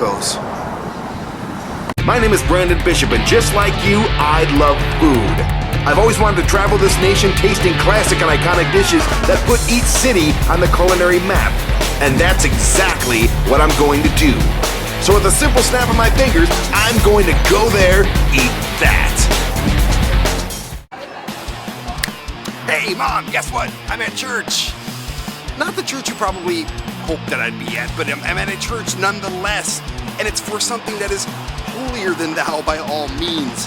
tacos. My name is Brandon Bishop, and just like you, I love food. I've always wanted to travel this nation tasting classic and iconic dishes that put each city on the culinary map. And that's exactly what I'm going to do. So with a simple snap of my fingers, I'm going to go there, eat that. Hey, Mom, guess what? I'm at church. Not the church you probably hoped that I'd be at, but I'm at a church nonetheless. And it's for something that is holier than thou by all means.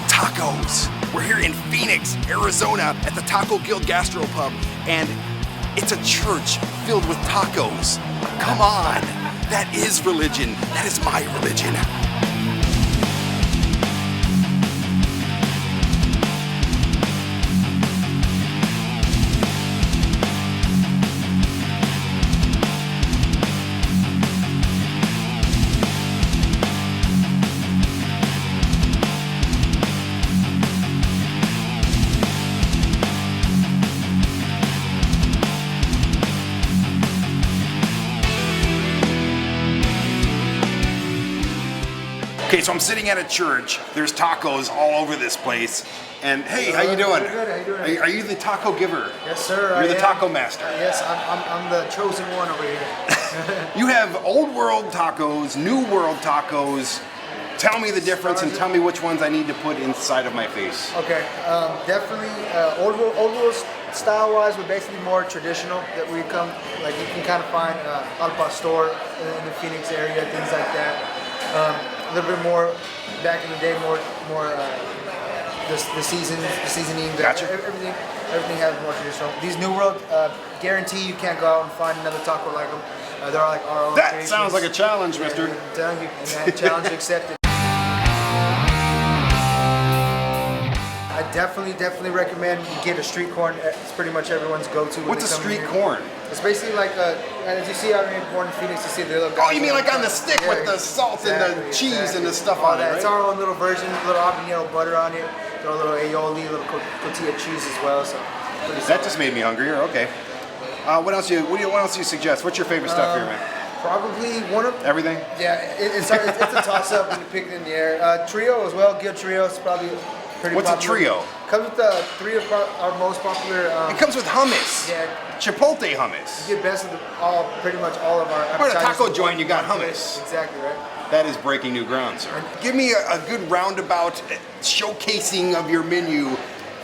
Tacos. We're here in Phoenix, Arizona at the Taco Guild Gastropub, and it's a church filled with tacos. Come on, that is religion. That is my religion. Okay, so I'm sitting at a church. There's tacos all over this place. And hey, how you doing? Good. How you doing? Are you the taco giver? Yes, sir. You're the taco master. Yes, I'm the chosen one over here. You have old world tacos, new world tacos. Tell me the difference and tell me which ones I need to put inside of my face. Okay, definitely old world style wise, we're basically more traditional. That we come like you can kind of find al pastor in the Phoenix area, things like that. A little bit more back in the day, more the seasoning. Gotcha. Everything has more traditional. These new world, guarantee you can't go out and find another taco like them. They're like our own. That creations. sounds like a challenge, mister. I'm telling you, and that challenge accepted. I definitely recommend you get a street corn. It's pretty much everyone's go-to. What's a street corn? It's basically like as you see out in corn in Phoenix, you see the little. Oh, you mean like on the stick with the salt and the cheese and the stuff on it, right? It's our own little version, a little habanero butter on it, throw a little aioli, a little tortilla cheese as well. So that just made me hungrier. Okay. What else do you suggest? What's your favorite stuff here, man? Probably one of everything. Yeah, it's a toss-up when you pick it in the air. Trio as well. Guild Trio is probably pretty. What's popular. a trio? Comes with the three of our most popular. It comes with hummus. Yeah. Chipotle hummus. You get best of pretty much all of our. Or at a taco joint, you got hummus. Exactly right. That is breaking new ground, sir. Give me a good roundabout showcasing of your menu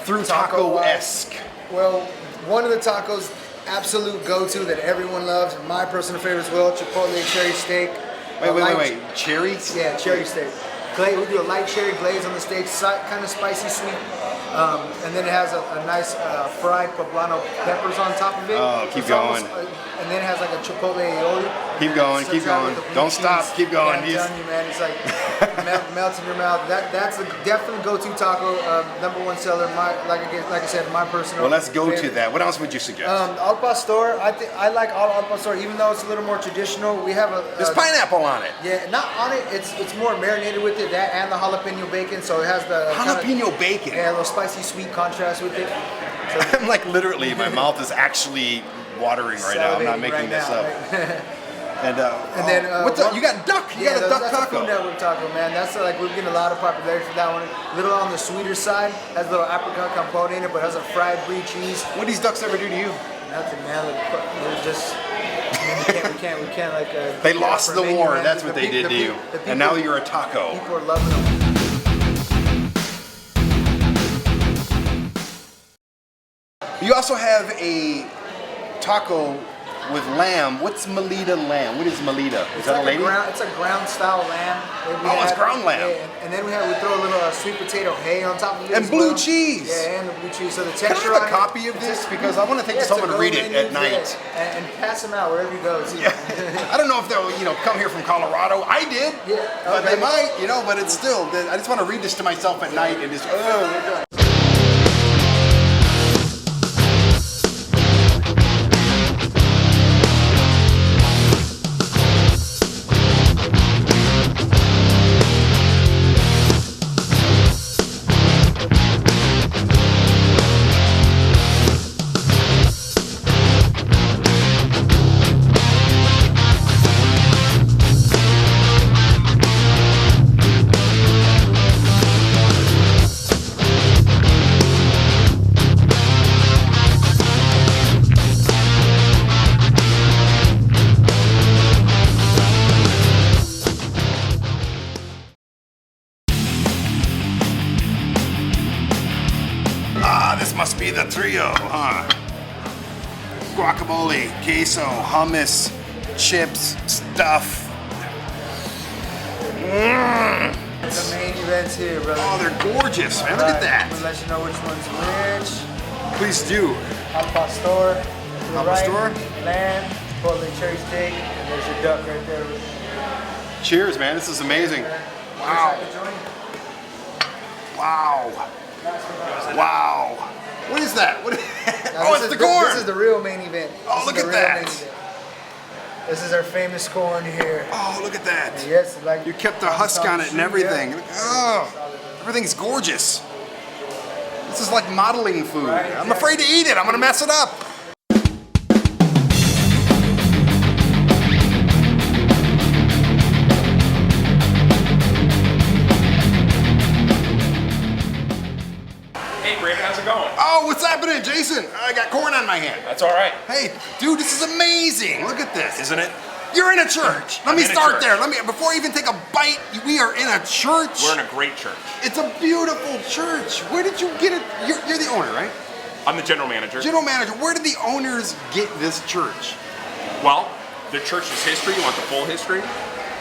through taco-esque. Well, one of the tacos, absolute go-to that everyone loves, and my personal favorite as well, Chipotle cherry steak. Wait. Cherries? Yeah, cherry steak. We do a light cherry glaze on the steak, kind of spicy sweet. And then it has a nice fried poblano peppers on top of it. Oh, keep going. And then it has like a chipotle aioli. Keep going. Don't stop. Keep going. Yeah, I'm telling you, man, it's like melts in your mouth. That's a definitely go-to taco, #1 seller. Like I said, my personal. Well, let's go favorite. to that. What else would you suggest? Al pastor. I like al pastor, even though it's a little more traditional. We have there's pineapple on it. Yeah, not on it. It's more marinated with it. That and the jalapeno bacon, so it has the jalapeno bacon. Yeah, a little spicy sweet contrast with it. So, I'm like literally, my mouth is actually watering right now. I'm not making this up. And then you got duck. You got a duck that's taco. A Food Network taco, man. That's like we're getting a lot of popularity for that one. A little on the sweeter side. Has a little apricot compote in it, but has a fried brie cheese. What do these ducks ever do to you? Nothing, man. We're just. We can't like. They lost the war. Man. That's what they did to you. And now you're a taco. People are loving them. You also have a taco with lamb. What's Melita lamb? What is Melita? Is that like a lady? It's a ground style lamb. It's ground lamb. And then we throw a little sweet potato hay on top of it. And blue cheese. Yeah, and the blue cheese. So the texture. Can I have a copy of this? Because I want to take this home and read it at night. And pass them out wherever you go. Yeah. I don't know if they'll come here from Colorado. I did. Yeah. But they might, but it's still. I just want to read this to myself at night and just. must be the trio, huh? Guacamole, queso, hummus, chips, stuff. The main events here, brother. Oh, they're gorgeous, man. Look at I'm that. gonna let you know which one's which. Please do. Al pastor, to the Al right, pastor? lamb, Chipotle cherry steak, and there's your duck right there. Cheers, man. This is amazing. Wow. Wow. Wow. What is that? What? Now, Oh, this it's is the corn. This is the real main event. Oh, This look is at the real that. main event. This is our famous corn here. Oh, look at that. And yes, like You kept the husk on it and everything. Oh, everything's gorgeous. This is like modeling food. Right, I'm afraid to eat it. I'm gonna mess it up. Hey, Brandon, how's it going? Oh, what's happening, Jason? I got corn on my hand. That's all right, Hey, dude, this is amazing. Look at this. isn't it? You're in a church. Let me in a start church. there. Before I even take a bite, we are in a church. We're in a great church. It's a beautiful church. Where did you get it? You're the owner, right? I'm the general manager. General manager. Where did the owners get this church? Well, the church's history, you want the full history?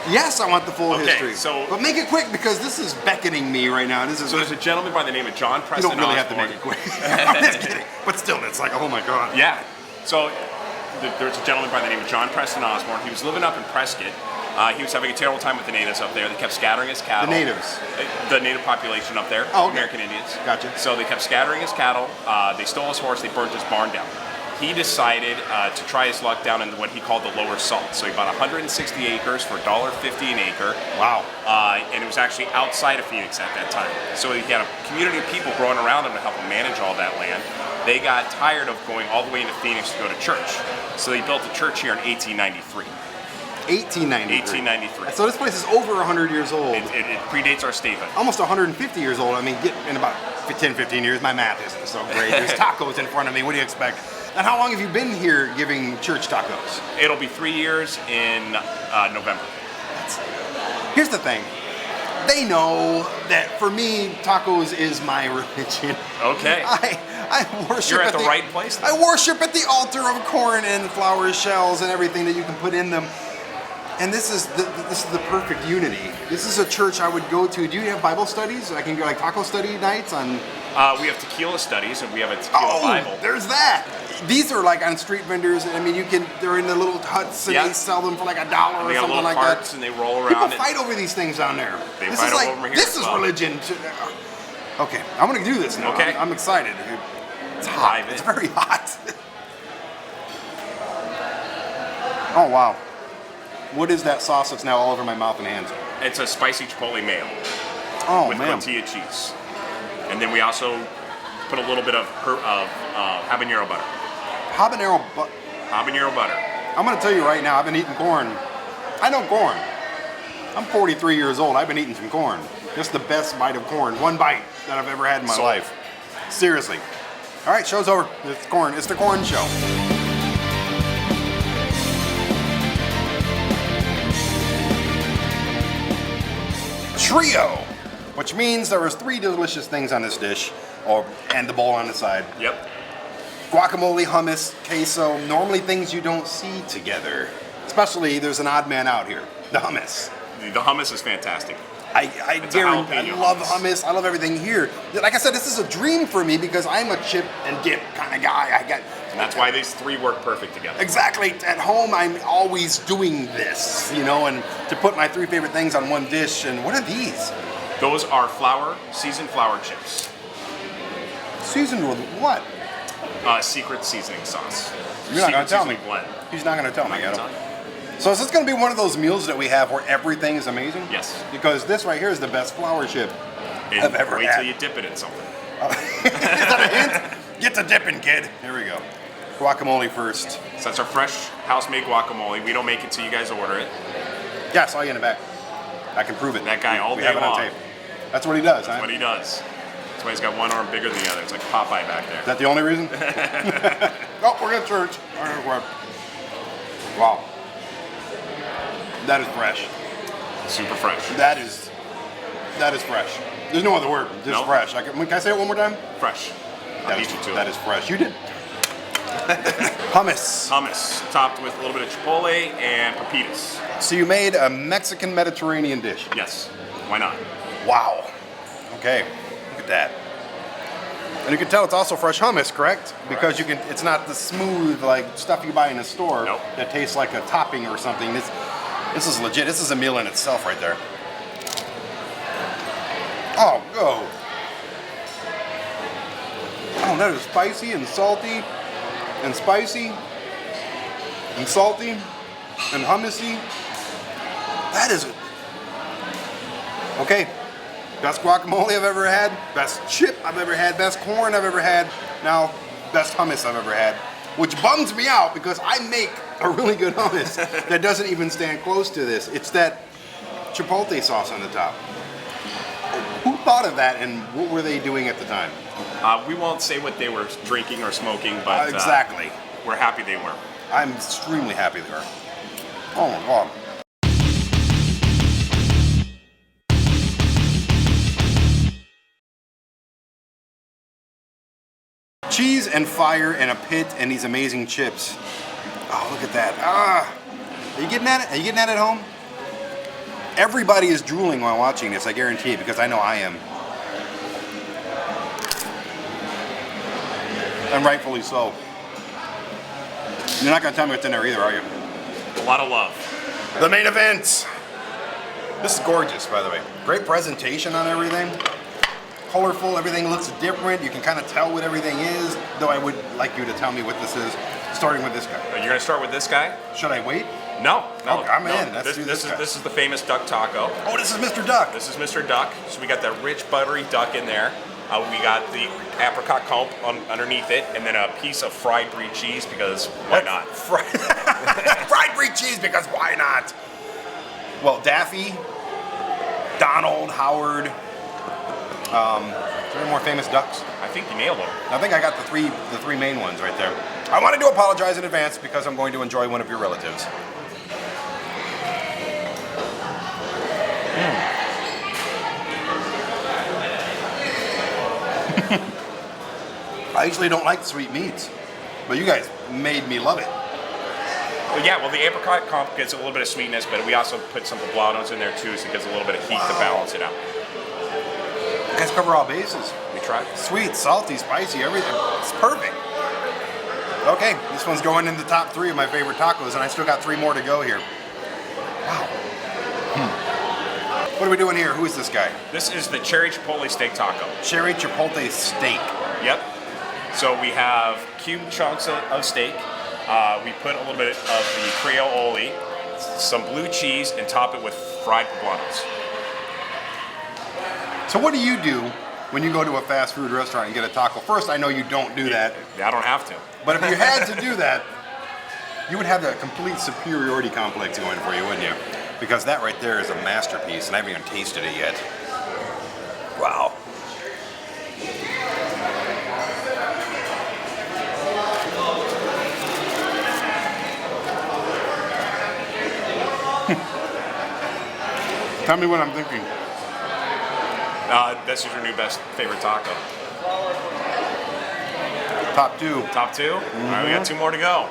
Yes, I want the full Okay, history. so- but make it quick because this is beckoning me right now. This is. So there's a gentleman by the name of John you Preston don't really have to Osborne. make it quick. I'm just kidding. But still, it's like, oh my god. Yeah. So there's a gentleman by the name of John Preston Osborne. He was living up in Prescott. He was having a terrible time with the natives up there. They kept scattering his cattle. The natives? The native population up there. Oh, okay. American Indians. Gotcha. So they kept scattering his cattle. They stole his horse. They burnt his barn down. He decided to try his luck down in what he called the Lower Salt. So he bought 160 acres for $1.50 an acre. Wow. And it was actually outside of Phoenix at that time. So he had a community of people growing around him to help him manage all that land. They got tired of going all the way into Phoenix to go to church. So they built a church here in 1893. 1893. 1893. So this place is over 100 years old. It predates our statehood. Almost 150 years old. I mean, in about 10, 15 years, my math isn't so great. There's tacos in front of me. What do you expect? And how long have you been here giving church tacos? It'll be 3 years in November. Here's the thing. They know that for me, tacos is my religion. Okay. I worship. You're at the right place then. I worship at the altar of corn and flour shells and everything that you can put in them. And this is the perfect unity. This is a church I would go to. Do you have Bible studies? I can go like taco study nights on. We have tequila studies and we have a tequila Bible. There's that. These are like on street vendors. I mean, they're in the little huts and Yeah. they sell them for like $1 They or got something little like carts that. and they roll People around. fight over these things down there. They This fight is like over here this as is well. religion. Okay, I'm gonna do this now. Okay. I'm excited. It's hot. Dive in. It's very hot. Oh wow. What is that sauce that's now all over my mouth and hands? It's a spicy chipotle mayo Oh with man. tortilla cheese. And then we also put a little bit of habanero butter. Habanero. Habanero butter. I'm gonna tell you right now. I've been eating corn. I know corn. I'm 43 years old. I've been eating some corn. Just the best bite of corn. One bite that I've ever had in my Sold. life. Seriously. All right, show's over. It's corn. It's the corn show. Trio, which means there was 3 delicious things on this dish, and the bowl on the side. Yep. Guacamole, hummus, queso, normally things you don't see together. Especially, there's an odd man out here, the hummus. The hummus is fantastic. I It's a guarantee, I jalapeno love hummus. hummus. I love everything here. Like I said, this is a dream for me because I'm a chip and dip kind of guy. And that's why these 3 work perfect together. Exactly. At home, I'm always doing this, and to put my 3 favorite things on one dish. And what are these? Those are seasoned flour chips. Seasoned with what? Secret seasoning sauce. You're not gonna Secret tell me. seasoning blend. He's not going to tell me. I'm not I gonna don't- tell you. So is this going to be one of those meals that we have where everything is amazing? Yes. Because this right here is the best flour chip And I've ever wait had. till you dip it in something. Is that a hint? Get to dipping, kid. Here we go. Guacamole first. So that's our fresh house-made guacamole. We don't make it till you guys order it. Yeah, I saw you in the back. I can prove it. That guy all we day have it on long. tape. That's what he does, That's huh? what he does. That's why he's got one arm bigger than the other. It's like Popeye back there. Is that the only reason? Oh, we're in church. All right, wow. That is fresh. Super fresh. That is fresh. There's no other word. Just Nope. fresh. Can I say it one more time? Fresh. I'll beat you to it. That is fresh. You did. Hummus. Hummus, topped with a little bit of chipotle and pepitas. So you made a Mexican Mediterranean dish. Yes, why not? Wow. Okay, look at that. And you can tell it's also fresh hummus, correct? Because you can. It's not the smooth like stuff you buy in a store Nope. that tastes like a topping or something. This is legit. This is a meal in itself right there. Oh, go. Oh, that is spicy and salty and spicy and salty and hummusy. That is it. Okay. Best guacamole I've ever had, best chip I've ever had, best corn I've ever had, now best hummus I've ever had. Which bums me out because I make a really good hummus that doesn't even stand close to this. It's that chipotle sauce on the top. Who thought of that and what were they doing at the time? We won't say what they were drinking or smoking, but Exactly. we're happy they were. I'm extremely happy they were. Oh my God. Cheese and fire and a pit and these amazing chips. Oh, look at that. Are you getting at it? Are you getting at it at home? Everybody is drooling while watching this, I guarantee it, because I know I am. And rightfully so. You're not gonna tell me what's in there either, are you? A lot of love. The main event. This is gorgeous, by the way. Great presentation on everything. Colorful, everything looks different. You can kind of tell what everything is, though I would like you to tell me what this is, starting with this guy. You're gonna start with this guy? Should I wait? No. Okay, I'm no. in. Let's do this guy. This is the famous duck taco. Oh, this is Mr. Duck. This is Mr. Duck. So we got that rich buttery duck in there. We got the apricot comp underneath it, and then a piece of fried brie cheese because why not? Fried brie cheese because why not? Well, Daffy, Donald, Howard. Is there any more famous ducks? I think you nailed them. I think I got the three main ones right there. I wanted to apologize in advance because I'm going to enjoy one of your relatives. I usually don't like sweet meats, but you guys made me love it. Well, the apricot comp gets a little bit of sweetness, but we also put some poblanos in there too, so it gets a little bit of heat to balance it out. You guys cover all bases. We tried. Sweet, salty, spicy, everything. It's perfect. Okay, this one's going in the top 3 of my favorite tacos, and I still got 3 more to go here. Wow. What are we doing here? Who is this guy? This is the cherry chipotle steak taco. Cherry chipotle steak. Yep. So we have cubed chunks of steak. We put a little bit of the Creole aioli, some blue cheese, and top it with fried poblanos. So what do you do when you go to a fast food restaurant and get a taco? First, I know you don't do that. I don't have to. But if you had to do that, you would have the complete superiority complex going for you, wouldn't you? Because that right there is a masterpiece, and I haven't even tasted it yet. Wow. Tell me what I'm thinking. This is your new best favorite taco. Top 2. Top 2? All right, we got 2 more to go.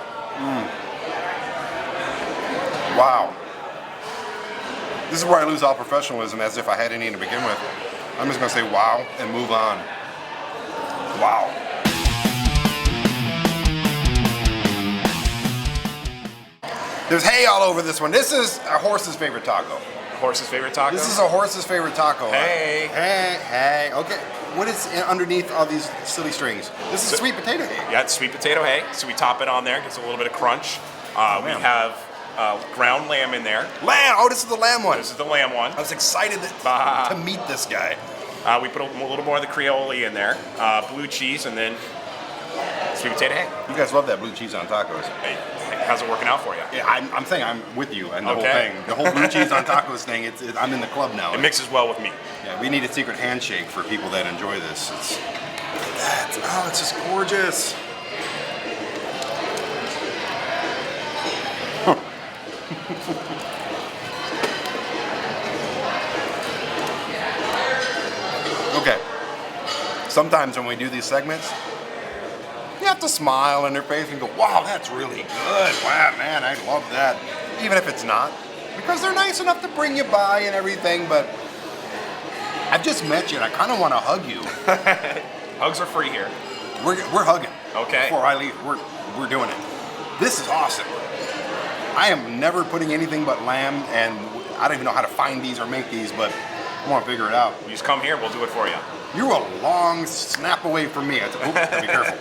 Wow. This is where I lose all professionalism, as if I had any to begin with. I'm just gonna say wow and move on. Wow. There's hay all over this one. This is a horse's favorite taco. Horse's favorite taco? This is a horse's favorite taco. Hay. Hay. Okay. What is underneath all these silly strings? This is sweet potato hay. Yeah, it's sweet potato hay. So we top it on there, gets a little bit of crunch. We have ground lamb in there. Lamb. Oh, this is the lamb one. This is the lamb one. I was excited to meet this guy. We put a little more of the Creole in there, blue cheese, and then sweet potato hay. You guys love that blue cheese on tacos. Hey, how's it working out for you? Yeah, I'm saying I'm with you and the whole thing. The whole blue cheese on tacos thing, I'm in the club now. It mixes well with me. Yeah, we need a secret handshake for people that enjoy this. It's just gorgeous. Huh. Okay. Sometimes when we do these segments, you have to smile in their face and go, wow, that's really good. Wow, man, I love that. Even if it's not. Because they're nice enough to bring you by and everything, but I've just met you and I kind of want to hug you. Hugs are free here. We're hugging. Okay. Before I leave, we're doing it. This is awesome. I am never putting anything but lamb, and I don't even know how to find these or make these, but I want to figure it out. You just come here, we'll do it for you. You're a long snap away from me. Oops, be careful.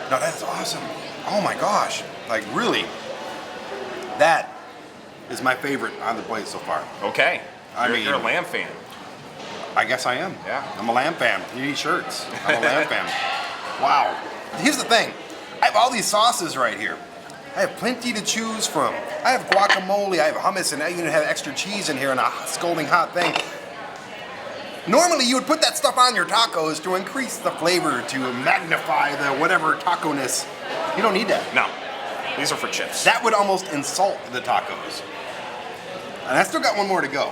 No, that's awesome. Oh my gosh. Like really, that is my favorite on the plate so far. Okay. I mean, you're a lamb fan. I guess I am. Yeah. I'm a lamb fan. You need shirts. I'm a lamb fan. Wow. Here's the thing. I have all these sauces right here. I have plenty to choose from. I have guacamole, I have hummus, and I even have extra cheese in here and a scalding hot thing. Normally you would put that stuff on your tacos to increase the flavor, to magnify the whatever taco-ness. You don't need that. No. These are for chips. That would almost insult the tacos. And I still got one more to go.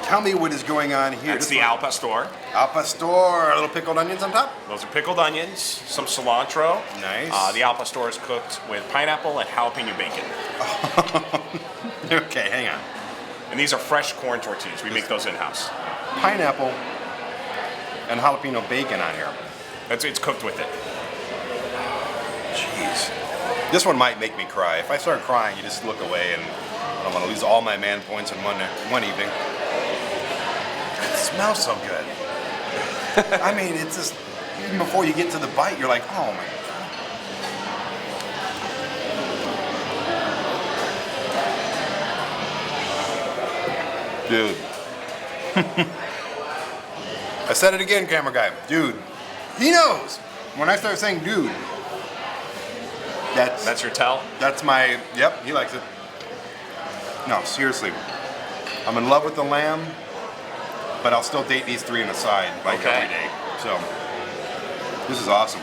Tell me what is going on here. That's the al pastor. Al pastor, a little pickled onions on top. Those are pickled onions, some cilantro. Nice. The al pastor is cooked with pineapple and jalapeno bacon. Okay, hang on. And these are fresh corn tortillas. We make those in-house. Pineapple and jalapeno bacon on here. It's cooked with it. Jeez. This one might make me cry. If I start crying, you just look away and I don't want to lose all my man points in one evening. It smells so good. I mean, it's just, even before you get to the bite, you're like, oh my God. Dude. I said it again, camera guy. Dude. He knows. When I start saying dude, That's your tell? that's my, yep, he likes it. No, seriously. I'm in love with the lamb, but I'll still date these three on the side like Okay. every day. So, this is awesome.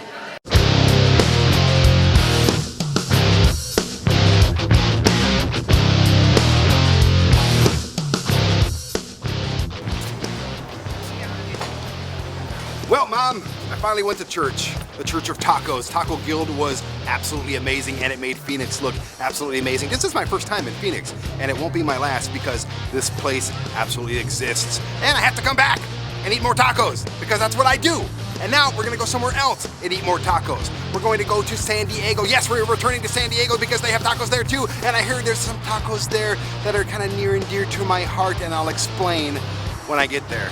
Well, Mom, I finally went to church. The Church of Tacos. Taco Guild was absolutely amazing, and it made Phoenix look absolutely amazing. This is my first time in Phoenix, and it won't be my last because this place absolutely exists. And I have to come back and eat more tacos because that's what I do. And now we're gonna go somewhere else and eat more tacos. We're going to go to San Diego. Yes, we're returning to San Diego because they have tacos there too. And I heard there's some tacos there that are kind of near and dear to my heart, and I'll explain when I get there.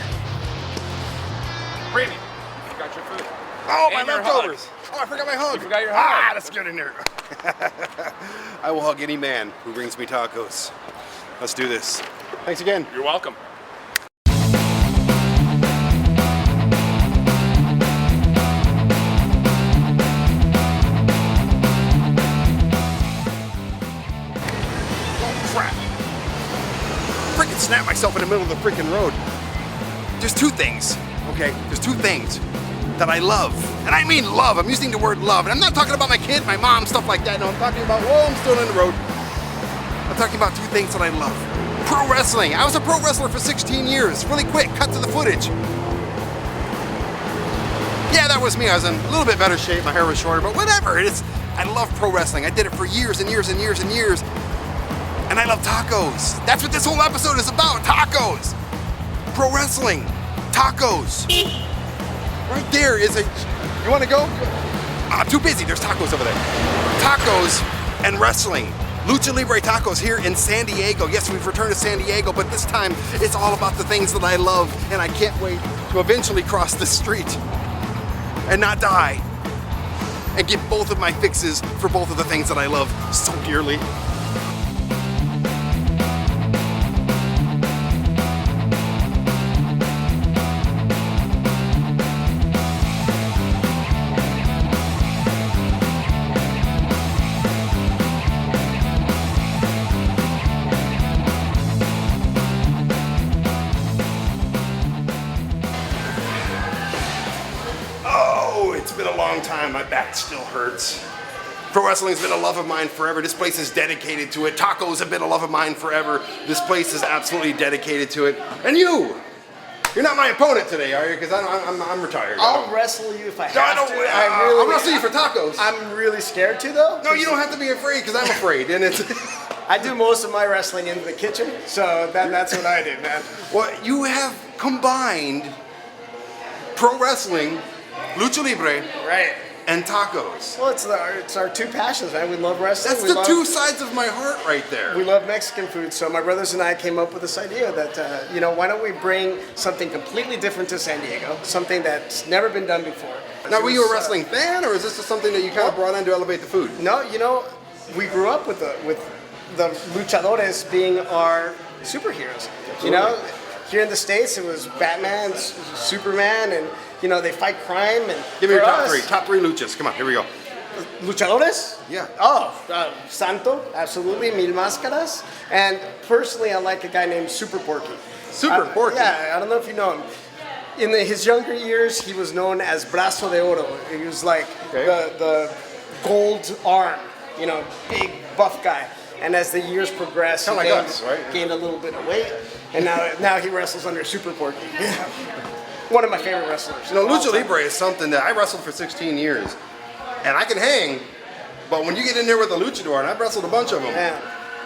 Brady, you got your food. Oh, And my your leftovers. Oh, I forgot my hug. You forgot your Ah, hug. let's get in there. I will hug any man who brings me tacos. Let's do this. Thanks again. You're welcome. Oh, crap. Freaking snapped myself in the middle of the freaking road. There's two things, okay? There's two things that I love. And I mean love. I'm using the word love. And I'm not talking about my kid, my mom, stuff like that. No, I'm talking about, whoa, I'm still in the road. I'm talking about two things that I love. Pro wrestling. I was a pro wrestler for 16 years. Really quick, cut to the footage. Yeah, that was me. I was in a little bit better shape. My hair was shorter, but whatever. I love pro wrestling. I did it for years and years and years and years. And I love tacos. That's what this whole episode is about. Tacos. Pro wrestling. Tacos. Right there is a... You want to go? I'm too busy. There's tacos over there. Tacos and wrestling. Lucha Libre Tacos here in San Diego. Yes, we've returned to San Diego, but this time it's all about the things that I love, and I can't wait to eventually cross the street and not die and get both of my fixes for both of the things that I love so dearly. It's been a long time. My back still hurts. Pro wrestling's been a love of mine forever. This place is dedicated to it. Tacos have been a love of mine forever. This place is absolutely dedicated to it. And you! You're not my opponent today, are you? Because I'm retired. I'll wrestle you if I No, I have don't. to. I'll wrestle you for tacos. I'm really scared to though. No, you don't have to be afraid because I'm afraid, and it's. I do most of my wrestling in the kitchen, so that's what I do, man. Well, you have combined pro wrestling, lucha libre, Right. and tacos. Well, it's our two passions, man. We love wrestling. That's we the love, two sides of my heart right there. We love Mexican food, so my brothers and I came up with this idea that why don't we bring something completely different to San Diego, something that's never been done before. Now, were It you a was, wrestling fan, or is this just something that you kind of brought in to elevate the food? No, we grew up with the luchadores being our superheroes. You know, here in the States, it was Batman, Superman, and they fight crime. And Give me your for top us, three. Top three luchas. Come on, here we go. Luchadores? Yeah. Oh, Santo, absolutely, Mil Máscaras. And personally, I like a guy named Super Porky. Super Porky? Yeah, I don't know if you know him. In his younger years, he was known as Brazo de Oro. He was like the gold arm, big buff guy. And as the years progressed, Kinda he like us, right? gained a little bit of weight. And now he wrestles under Super Porky. One of my favorite wrestlers. Lucha Libre is something that I wrestled for 16 years, and I can hang, but when you get in there with a luchador, and I've wrestled a bunch of them, Yeah.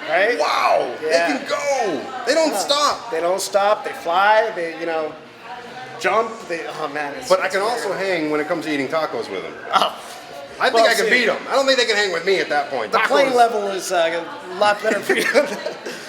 Right? wow, Yeah. they can go. They don't stop. They don't stop. They fly. They, jump. Oh man. But I can also hang when it comes to eating tacos with them. Oh, I think Well, I can see- beat them. I don't think they can hang with me at that point. the Tacos. playing level is a lot better for you.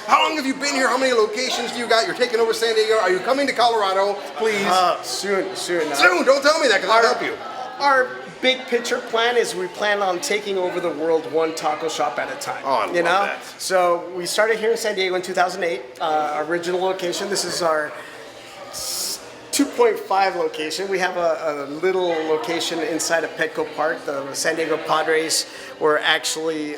How long have you been here? How many locations do you got? You're taking over San Diego. Are you coming to Colorado? Please. Soon. Soon. Don't tell me that because I'll help you. Our big picture plan is we plan on taking over the world one taco shop at a time. Oh, I love that. So we started here in San Diego in 2008. Our original location. This is our 2.5 location. We have a little location inside of Petco Park. The San Diego Padres were actually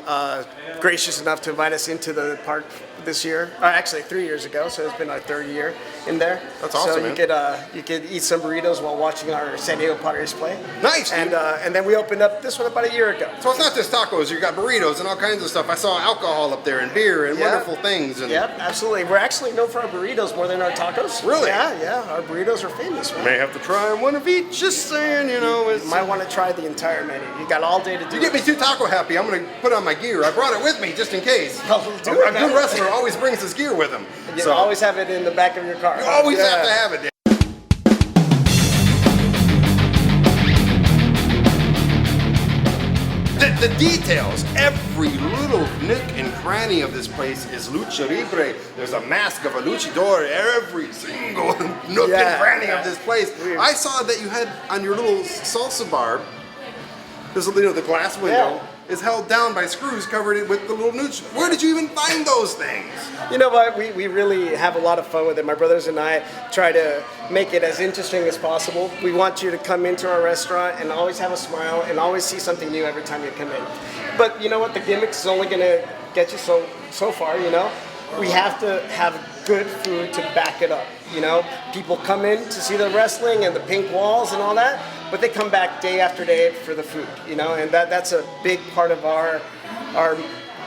gracious enough to invite us into the park this year. Actually, 3 years ago. So it's been our third year in there. That's awesome, So man. you could eat some burritos while watching our San Diego Padres play. Nice, dude. And then we opened up this one about a year ago. So it's not just tacos. You got burritos and all kinds of stuff. I saw alcohol up there and beer and Yeah. wonderful things. And Yep, absolutely. We're actually known for our burritos more than our tacos. Really? Yeah. Our burritos are famous, man. may have to try one of each. Just saying, It's, You might want to try the entire menu. You got all day to do you get it. me too taco happy. I'm gonna put on my gear. I brought it with me just in case. Oh, do A it, good man. wrestler always brings his gear with him. You always have it in the back of your car. you always Yeah. have to have it there. The details, every little nook and cranny of this place is lucha libre. There's a mask of a luchador every single nook and cranny of this place. I saw that you had on your little salsa bar, there's the glass window is held down by screws covered it with the little nuch. Where did you even find those things? You know what? We really have a lot of fun with it. My brothers and I try to make it as interesting as possible. We want you to come into our restaurant and always have a smile and always see something new every time you come in. But you know what? The gimmicks is only going to get you so far, We have to have good food to back it up, People come in to see the wrestling and the pink walls and all that, but they come back day after day for the food, And that's a big part of our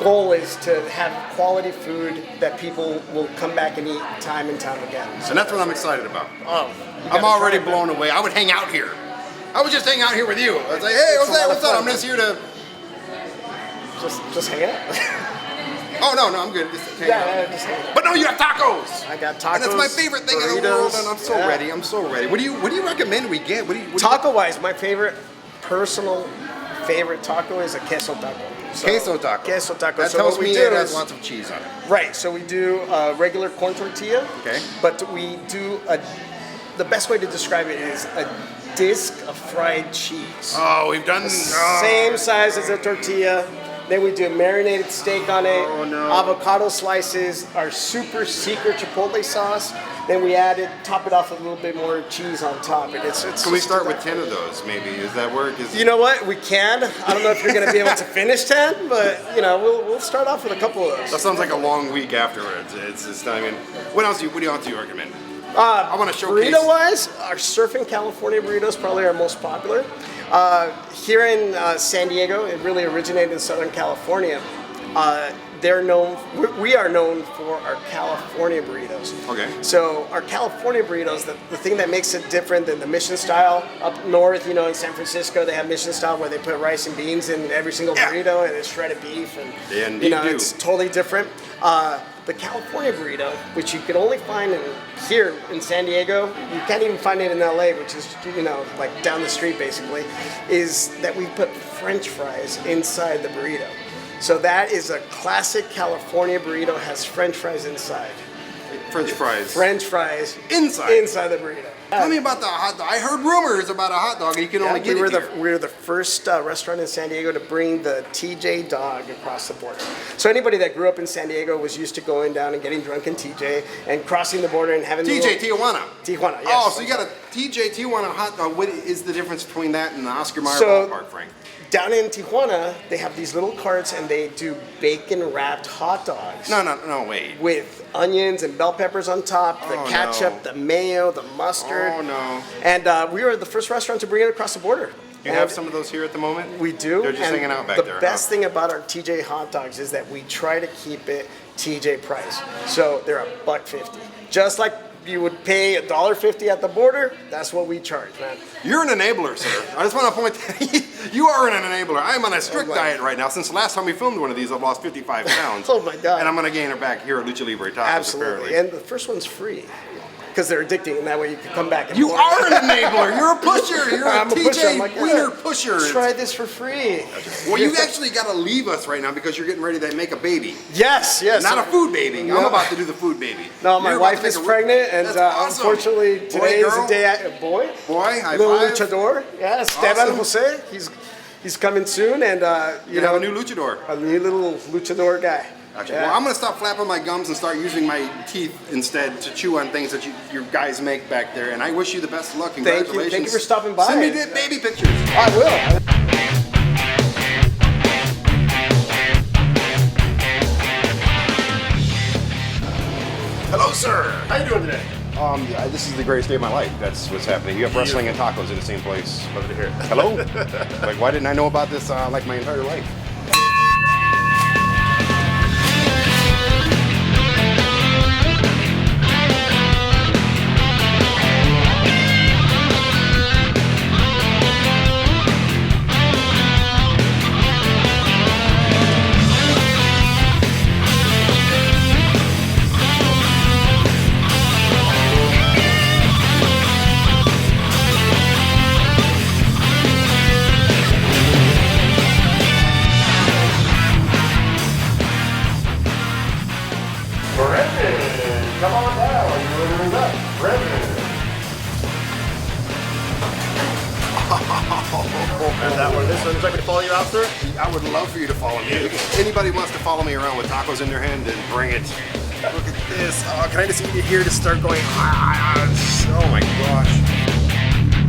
goal is to have quality food that people will come back and eat time and time again. And that's what I'm excited about. Oh, I'm already blown away. I would hang out here. I would just hang out here with you. I'd say, hey, It's a lot of what's up? fun. I'm just here to. Just hang out. Oh no, I'm good. Just hang out. Yeah, just hang out. But no, you have tacos. I got tacos. And that's my favorite thing in the burritos. world, and I'm so Yeah. ready. I'm so ready. What do you recommend we get? What do you Taco wise, my personal favorite taco is a queso taco. So, Queso taco. Queso taco. That So tells what we me do it has is- lots of cheese on it. Right. So we do a regular corn tortilla. Okay. But we do the best way to describe it is a disc of fried cheese. Oh, we've done Same size as a tortilla. Then we do a marinated steak on it, Oh, no. avocado slices, our super secret chipotle sauce. Then we top it off with a little bit more cheese on top. And it's Can we start with 10 of those, maybe? Does that work? You know what? We can. I don't know if you're going to be able to finish 10, but we'll start off with a couple of That those. sounds like a long week afterwards. I mean, what else do you recommend? I want to showcase. Burrito-wise, our Surfing California burrito is probably our most popular. Here in San Diego, it really originated in Southern California. we are known for our California burritos. Okay. So our California burritos, the thing that makes it different than the Mission style up north, in San Francisco, they have Mission style where they put rice and beans in every single burrito and it's shredded beef and Indeed do. it's totally different. The California burrito, which you can only find here in San Diego, you can't even find it in LA, which is like down the street basically, is that we put French fries inside the burrito. So that is a classic California burrito, has French fries inside. French fries. French fries Inside the burrito. Tell me about the hot dog. I heard rumors about a hot dog and you can only get it here. We were the first restaurant in San Diego to bring the TJ dog across the border. So anybody that grew up in San Diego was used to going down and getting drunk in TJ and crossing the border and having TJ Tijuana. Tijuana, yes. Oh, so you got a TJ Tijuana hot dog. What is the difference between that and the Oscar Mayer So- ballpark, Frank? Down in Tijuana, they have these little carts and they do bacon-wrapped hot dogs. No, wait. With onions and bell peppers on top, the Oh, ketchup, no. the mayo, the mustard. Oh, no. And we were the first restaurant to bring it across the border. You have some of those here at the moment? We do. They're just and hanging out back the there. best thing about our TJ hot dogs is that we try to keep it TJ price. So they're $1.50. Just like you would pay $1.50 at the border, that's what we charge, man. You're an enabler, sir. I just want to point that you are an enabler. I'm on a strict diet right now. Since the last time we filmed one of these, I've lost 55 pounds. Oh, my God. And I'm going to gain it back here at Lucha Libre Tacos, Absolutely. apparently. And the first one's free because they're addicting, and that way you can come back. And You are an enabler. You're a pusher. You're I'm a TJ pusher. I'm like, Wiener yeah, pusher. Try this for free. Well, you actually got to leave us right now because you're getting ready to make a baby. Yes. Not a food baby. No. I'm about to do the food baby. No, my You're about wife to make is a pregnant, and That's awesome. unfortunately Boy, today is girl? the day. Boy, Boy, high little five. luchador. Yeah, Esteban Awesome. Jose. He's coming soon, and You have a new luchador. a new little luchador guy. Gotcha. Yeah. Well, I'm going to stop flapping my gums and start using my teeth instead to chew on things that you guys make back there. And I wish you the best of luck. Thank you. Congratulations. Thank you for stopping by. Send me the baby pictures. I will. Hello, sir. How you doing today? Yeah, this is the greatest day of my life. That's what's happening. You have wrestling and tacos in the same place. Love to hear it. Hello? Like, why didn't I know about this like my entire life? Brendan, come on down. You're ordering up. Brendan. And that one, this one, would you like me to follow you out, sir? I would love for you to follow me. If anybody wants to follow me around with tacos in their hand, then bring it. Look at this. Oh, can I just eat it here to start going? Oh my gosh.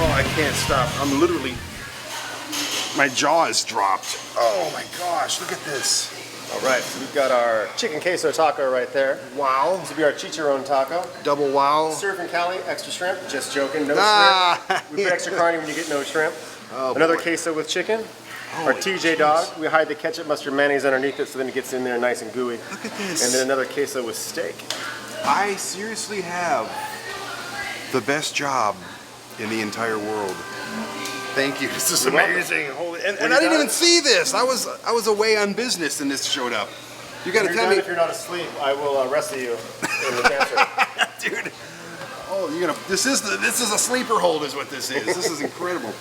Oh, I can't stop. I'm literally, my jaw is dropped. Oh my gosh, look at this. All right, so we've got our chicken queso taco right there. Wow. This will be our chicharron taco. Double wow. Surf and Cali, extra shrimp. Just joking, no Ah. shrimp. We put extra carne when you get no shrimp. Oh, Another boy. queso with chicken. Our TJ dog. We hide the ketchup, mustard, mayonnaise underneath it so then it gets in there nice and gooey. Look at this. And then another queso with steak. I seriously have the best job in the entire world. Thank you. This is You're welcome. amazing. Holy, and you I didn't got even it? see this. I was away on business and this showed up. You got to If tell you're, me, done, if you're not asleep, I will wrestle you in the cancer. dude. Oh, you're gonna. This is a sleeper hold, is what this is. This is incredible.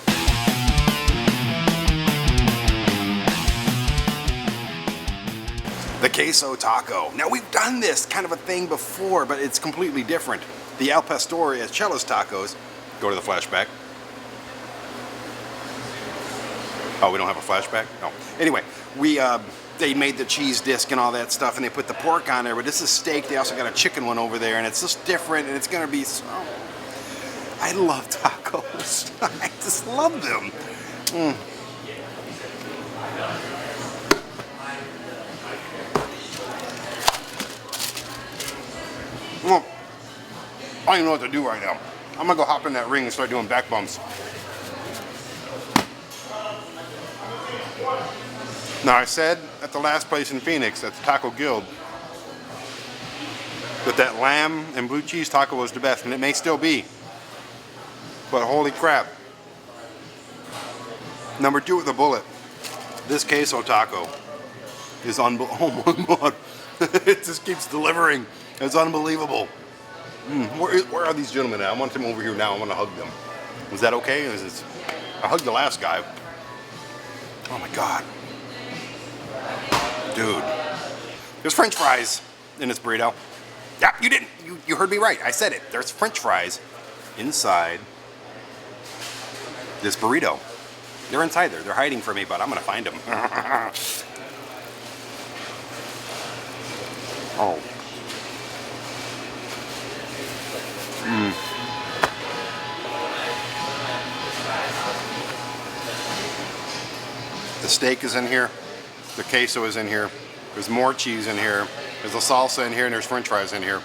The queso taco. Now we've done this kind of a thing before, but it's completely different. The Al Pastor as Chella's tacos. Go to the flashback. Oh, we don't have a flashback? No. Anyway, they made the cheese disc and all that stuff, and they put the pork on there, but this is steak. They also got a chicken one over there, and it's just different, and it's gonna be so... I love tacos. I just love them. Mm. don't even know what to do right now. I'm gonna go hop in that ring and start doing back bumps. Now I said at the last place in Phoenix, at the Taco Guild, that lamb and blue cheese taco was the best, and it may still be. But holy crap. Number 2 with a bullet. This queso taco is unbelievable. Oh my God. It just keeps delivering. It's unbelievable. Where are these gentlemen at? I want them over here now. I want to hug them. Was that okay? I hugged the last guy. Oh my God. Dude. There's French fries in this burrito. Yeah, you didn't. You heard me right. I said it. There's French fries inside this burrito. They're inside there. They're hiding from me, but I'm going to find them. Oh. The steak is in here. The queso is in here. There's more cheese in here. There's a salsa in here, and there's French fries in here.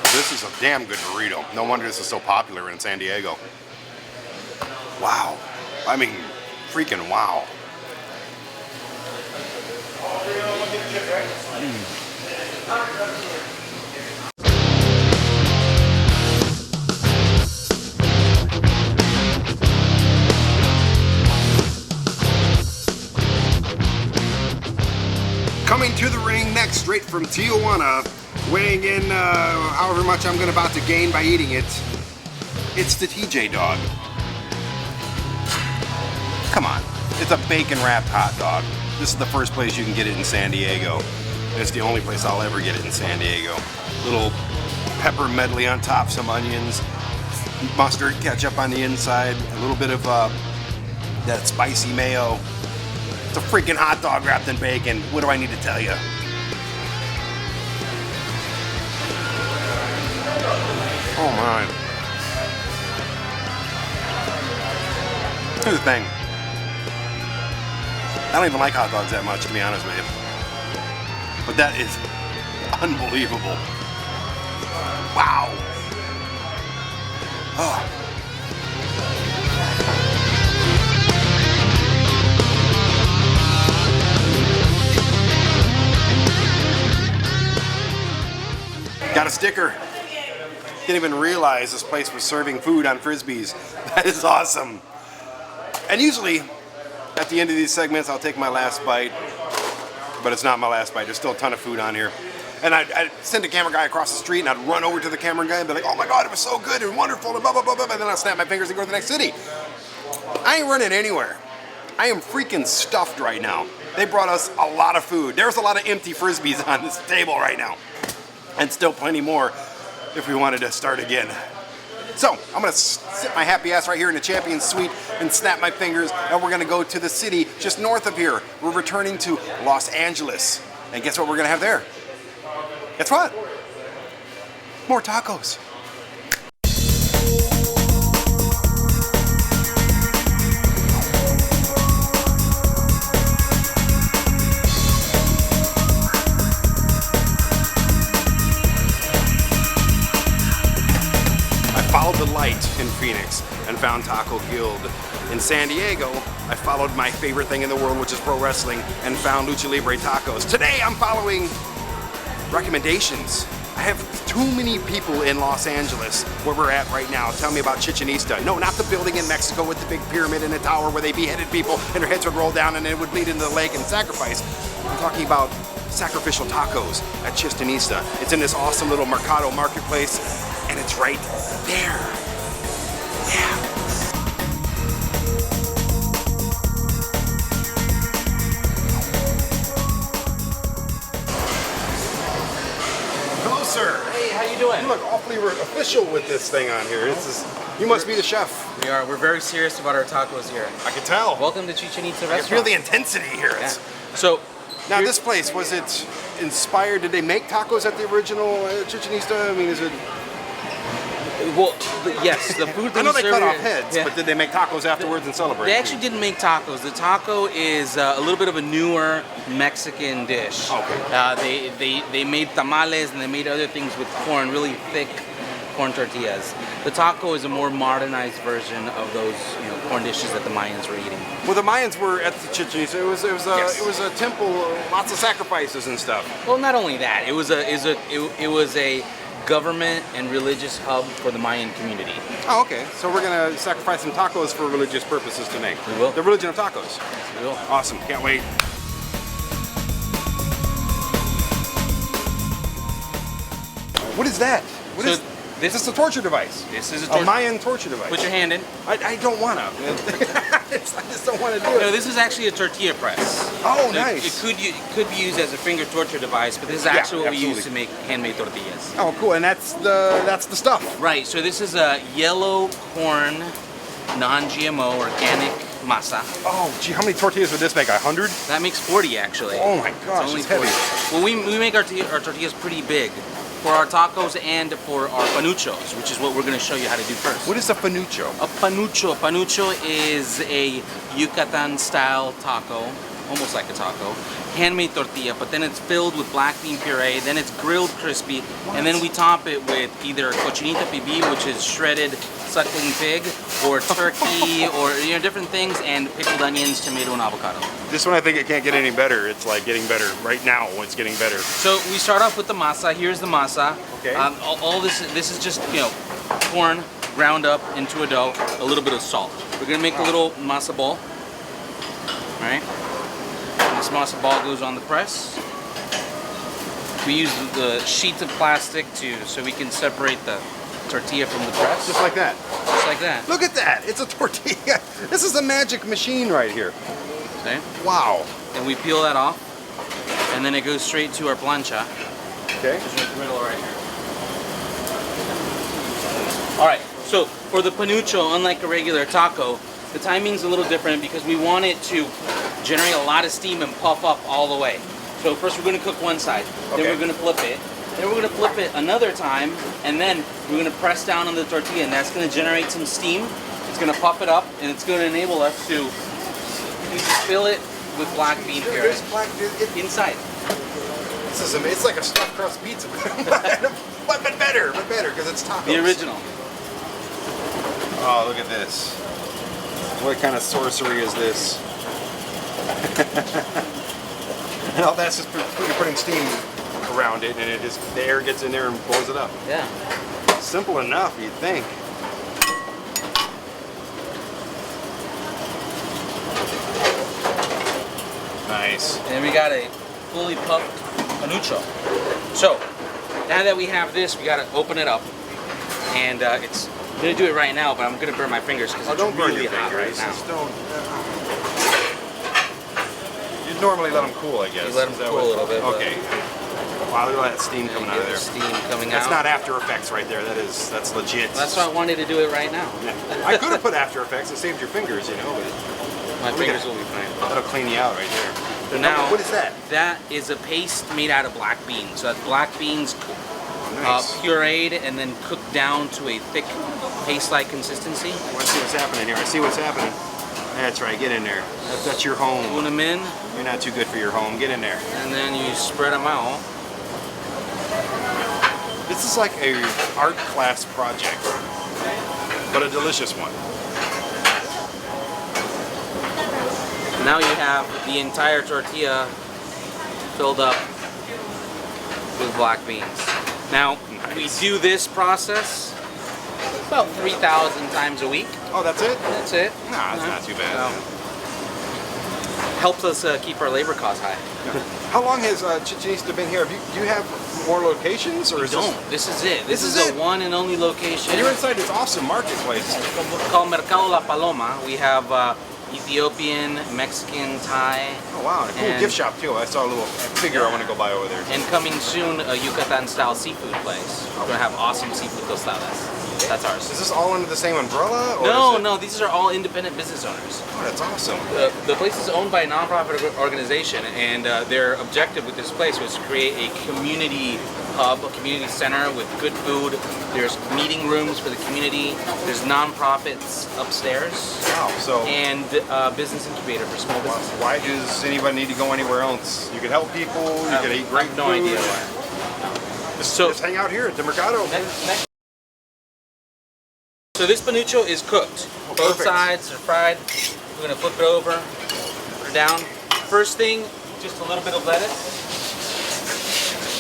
This is a damn good burrito. No wonder this is so popular in San Diego. Wow. I mean, freaking wow. Coming to the ring next, straight from Tijuana, weighing in however much I'm about to gain by eating it. It's the TJ Dog. Come on, it's a bacon-wrapped hot dog. This is the first place you can get it in San Diego. And it's the only place I'll ever get it in San Diego. Little pepper medley on top, some onions, mustard, ketchup on the inside, a little bit of that spicy mayo. It's a freaking hot dog wrapped in bacon. What do I need to tell you? Oh my. Here's the thing. I don't even like hot dogs that much, to be honest with you. But that is unbelievable. Wow. Oh. Got a sticker. Didn't even realize this place was serving food on Frisbees. That is awesome. And usually, at the end of these segments, I'll take my last bite, but it's not my last bite. There's still a ton of food on here. And I'd send a camera guy across the street, and I'd run over to the camera guy and be like, oh my God, it was so good and wonderful, and blah, blah, blah, blah, and then I'll snap my fingers and go to the next city. I ain't running anywhere. I am freaking stuffed right now. They brought us a lot of food. There's a lot of empty Frisbees on this table right now. And still plenty more if we wanted to start again. So, I'm gonna sit my happy ass right here in the Champions Suite and snap my fingers, and we're gonna go to the city just north of here. We're returning to Los Angeles. And guess what we're gonna have there? Guess what? More tacos. The light in Phoenix and found Taco Guild. In San Diego, I followed my favorite thing in the world, which is pro wrestling, and found Lucha Libre Tacos. Today I'm following recommendations. I have too many people in Los Angeles where we're at right now. Tell me about Chichen Itza. No, not the building in Mexico with the big pyramid and the tower where they beheaded people and their heads would roll down and it would bleed into the lake and sacrifice. I'm talking about sacrificial tacos at Chichen Itza. It's in this awesome little Mercado marketplace, and it's right there. Yeah. Hello, sir. Hey, how you doing? You look awfully official with this thing on here. You must be the chef. We are. We're very serious about our tacos here. I can tell. Welcome to Chichen Itza I can feel restaurant. the intensity here. Yeah. So, Now, this place, was it inspired? Did they make tacos at the original Chichen Itza? I mean, is it Well, yes, the food that I know we they serve cut off here- heads, yeah. but did they make tacos afterwards and celebrate? They actually didn't make tacos. The taco is a little bit of a newer Mexican dish. Okay. They made tamales and they made other things with corn, really thick corn tortillas. The taco is a more modernized version of those corn dishes that the Mayans were eating. Well, the Mayans were at the Chichen Itza. Yes. It was a temple, lots of sacrifices and stuff. Well, not only that, it was a government and religious hub for the Mayan community. Oh, okay. So we're gonna sacrifice some tacos for religious purposes tonight. We will. The religion of tacos. We will. Awesome. Can't wait. What is that? What So is this is a torture device? This is a A torture. Mayan torture device. Put your hand in. I don't wanna. I just don't want to do No, it. this is actually a tortilla press. Oh, So nice. It could be used as a finger torture device, but this is actually what we use absolutely. to make handmade tortillas. Oh, cool. And that's the stuff. Right. So this is a yellow corn, non-GMO organic masa. Oh, gee, how many tortillas would this make? 100? That makes 40 actually. Oh my gosh, It's only it's heavy. 40. Well, we make our tortillas pretty big for our tacos and for our panuchos, which is what we're going to show you how to do first. What is a panucho? A panucho. Panucho is a Yucatan style taco, almost like a taco, handmade tortilla, but then it's filled with black bean puree, then it's grilled crispy, and then we top it with either cochinita pibil, which is shredded suckling pig, or turkey, or different things, and pickled onions, tomato, and avocado. This one I think it can't get any better. It's like getting better right now. It's getting better. So we start off with the masa. Here's the masa. Okay. All this is just corn ground up into a dough, a little bit of salt. We're gonna make a little masa ball. All right. This masa ball goes on the press. We use the sheets of plastic so we can separate the tortilla from the press, Just like that. just like that. Look at that. It's a tortilla. This is a magic machine right here. Okay. Wow. And we peel that off, and then it goes straight to our plancha. Okay. Just a griddle right here. All right, so for the panucho, unlike a regular taco, the timing's a little different because we want it to generate a lot of steam and puff up all the way. So first we're gonna cook one side, then Okay. we're gonna flip it, then we're gonna flip it another time, and then we're gonna press down on the tortilla, and that's gonna generate some steam. It's gonna puff it up, and it's gonna enable us to fill it with black bean puree There's black. inside. This is amazing. It's like a stuffed crust pizza, but better because it's tacos. The original. Oh, look at this. What kind of sorcery is this? And all that's just putting steam around it, and the air gets in there and blows it up. Yeah. Simple enough, you'd think. Nice. And then we got a fully puffed panucho. So now that we have this, we gotta open it up, and I'm gonna do it right now, but I'm gonna burn my fingers because Oh, it's don't burn really your hot fingers. right now. Just don't. You'd normally let them cool, I guess. You let 'em Is that cool a little bit, but- Okay. Wow, look at that steam You coming out get of the there. steam coming That's out. not After Effects right there. That's legit. That's why I wanted to do it right now. Yeah. I could have put After Effects and saved your fingers, but My at fingers it. will be fine. that'll clean you out right there. So now, What is that? That is a paste made out of black beans. So that's black beans Oh, nice. pureed and then cooked down to a thick paste-like consistency. Let's see what's happening here. I see what's happening. That's right. Get in there. That's your Put home. them in, You're not too good for your home. Get in there. and then you spread them out. This is like a art class project, but a delicious one. Now you have the entire tortilla filled up with black beans. Now, we do this process about 3,000 times a week. Oh, that's it? That's it. Nah, that's not too bad. Helps us keep our labor costs high. How long has Chichen Itza been here? Do you have more locations, or is Don't. This is it. This is is the it? one and only location. You're inside this awesome marketplace. Called Mercado La Paloma. We have Ethiopian, Mexican, Thai, Oh wow, and a cool And- gift shop too. I saw a little figure I want to go buy over there. and coming soon a Yucatan style seafood place. We're gonna have awesome seafood tostadas. That's ours. Is this all under the same umbrella? Or No, is it... no, these are all independent business owners. Oh, that's awesome. The place is owned by a nonprofit organization, and their objective with this place was to create a community hub, a community center with good food. There's meeting rooms for the community. There's nonprofits upstairs. Wow. So And business incubator for small businesses. why does anybody need to go anywhere else? You could help people. You could eat great I have no food. idea why. Just hang out here at the Mercado. So this panucho is cooked. Both perfect. sides are fried. We're gonna flip it over, put it down. First thing, just a little bit of lettuce,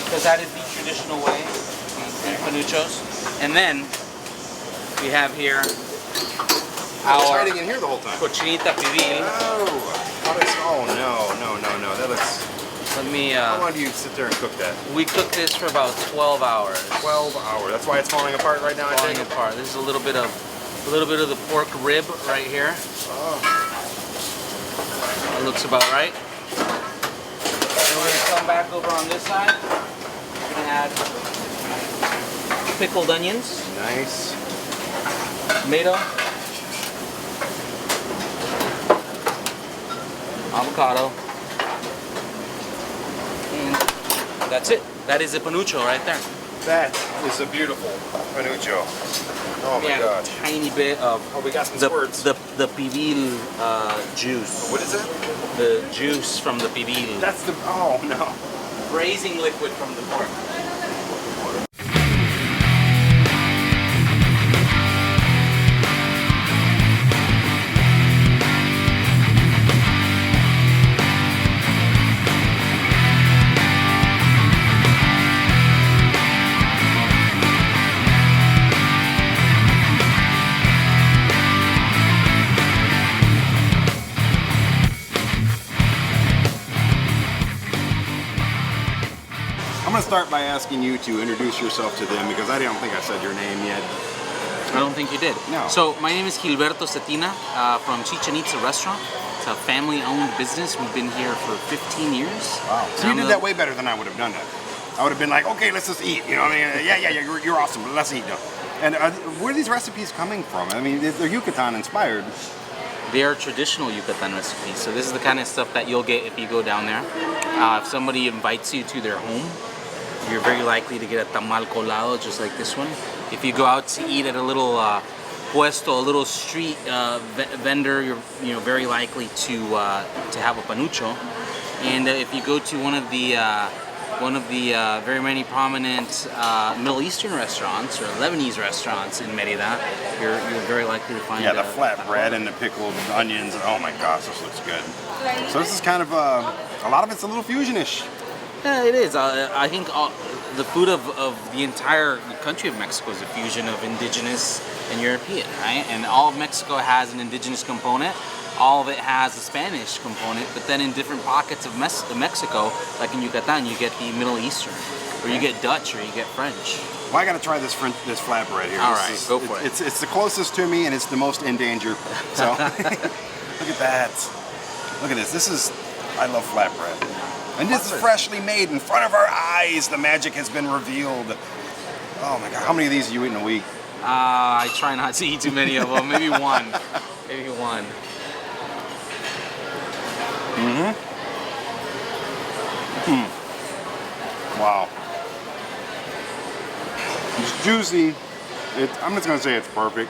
because that is the traditional way to eat panuchos. And then we have here It's our hiding in here the whole time. cochinita pibil. Oh no. That looks. Let me. How long do you sit there and cook that? We cooked this for about 12 hours. 12 hours. That's why it's falling apart right now. I Falling think. apart. This is a little bit of the pork rib right here. That looks about right. Then we're gonna come back over on this side. We're gonna add pickled onions, Nice. tomato, avocado, and that's it. That is a panucho right there. That is a beautiful panucho. Oh my Yeah, god. a tiny bit of Oh, we got some the squirts. the pibil juice. What is that? The juice from the pibil. That's the. Oh no. Braising liquid from the pork. I'm gonna start by asking you to introduce yourself to them because I don't think I said your name yet. I don't think you did. No. So my name is Gilberto Cetina from Chichen Itza Restaurant. It's a family-owned business. We've been here for 15 years. Wow. So you I'm did the- that way better than I would have done that. I would have been like, okay, let's just eat. You know what I mean? Yeah, you're awesome. But let's eat. No. And where are these recipes coming from? I mean, they're Yucatan inspired. They are traditional Yucatan recipes. So this is the kind of stuff that you'll get if you go down there. If somebody invites you to their home, you're very likely to get a tamal colado just like this one. If you go out to eat at a little puesto, a little street vendor, you're very likely to have a panucho. And if you go to one of the very many prominent Middle Eastern restaurants or Lebanese restaurants in Merida, you're very likely to find Yeah, the a flatbread and the pickled onions. Oh my gosh, this looks good. So this is kind of a lot of it's a little fusionish. Yeah, it is. I think the food of the entire country of Mexico is a fusion of indigenous and European, right? And all of Mexico has an indigenous component. All of it has a Spanish component, but then in different pockets of Mexico, like in Yucatan, you get the Middle Eastern, or you get Dutch, or you get French. Well, I got to try this flatbread here. All This right, is- go for it. It's the closest to me, and it's the most in danger. So look at that. Look at this. I love flatbread. And this is freshly made in front of our eyes. The magic has been revealed. Oh my God! How many of these do you eat in a week? I try not to eat too many of them. Maybe one. Maybe one. Wow. It's juicy. I'm just gonna say it's perfect.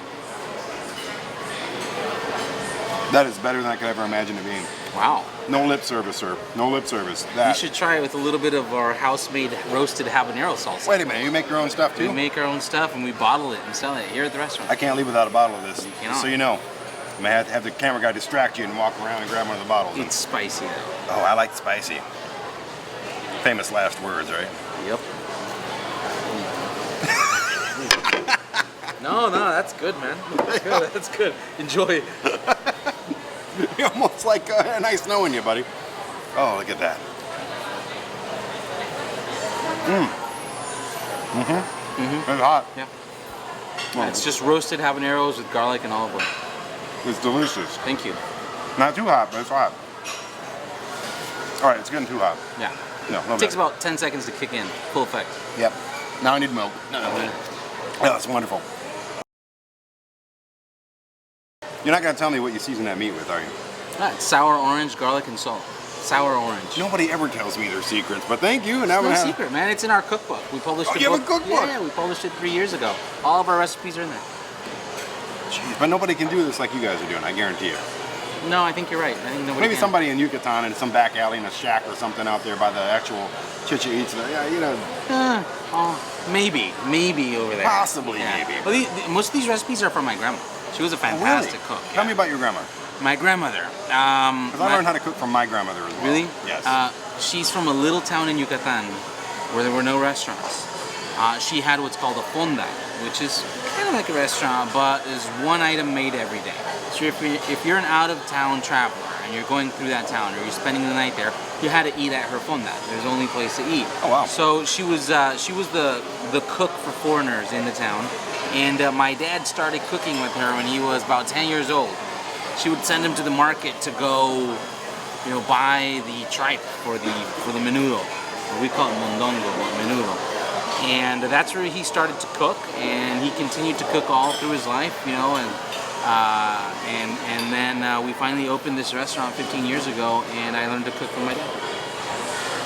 That is better than I could ever imagine it being. Wow. No lip service, sir. No lip service. You That. should try it with a little bit of our house-made roasted habanero salsa. Wait a minute. You make your own stuff We too? make our own stuff and we bottle it and sell it here at the restaurant. I can't leave without a bottle of this. cannot. Just so you know. I may have to have the camera guy distract you and walk around and grab one of the bottles. It's spicy though. Oh, I like spicy. Famous last words, right? Yep. No, that's good, man. That's good. That's good. Enjoy. You're almost like nice knowing you, buddy. Oh, look at that. It's hot. Yeah. Well, It's just roasted habaneros with garlic and olive oil. it's delicious. Thank you. Not too hot, but it's hot. All right, it's getting too hot. Yeah. No, It takes about 10 seconds to kick in. Full effect. Yep. Now I need milk. Oh, that's wonderful. You're not gonna tell me what you season that meat with, are you? It's sour, orange, garlic, and salt. sour orange. Nobody ever tells me their secrets, but thank you. And It's no secret, man. It's in our cookbook. We published Oh, a you have book. a cookbook? Yeah, we published it 3 years ago. All of our recipes are in there. Jeez, but nobody can do this like you guys are doing, I guarantee you. No, I think you're right. I think nobody Maybe can. somebody in Yucatan in some back alley in a shack or something out there by the actual Chichen Itza. Yeah, you know. Maybe over there. Possibly, maybe. Well, most of these recipes are from my grandma. She was a fantastic cook. Tell me about your grandma. My grandmother. Because I learned how to cook from my grandmother as well. Really? Yes. She's from a little town in Yucatan where there were no restaurants. She had what's called a fonda, which is kind of like a restaurant, but is one item made every day. So if you're an out-of-town traveler and you're going through that town or you're spending the night there, you had to eat at her fonda. There's the only place to eat. Oh, wow. So she was the cook for foreigners in the town, and my dad started cooking with her when he was about 10 years old. She would send him to the market to go, buy the tripe for the menudo. We call it mondongo, menudo. And that's where he started to cook, and he continued to cook all through his life, and then we finally opened this restaurant 15 years ago, and I learned to cook from my dad.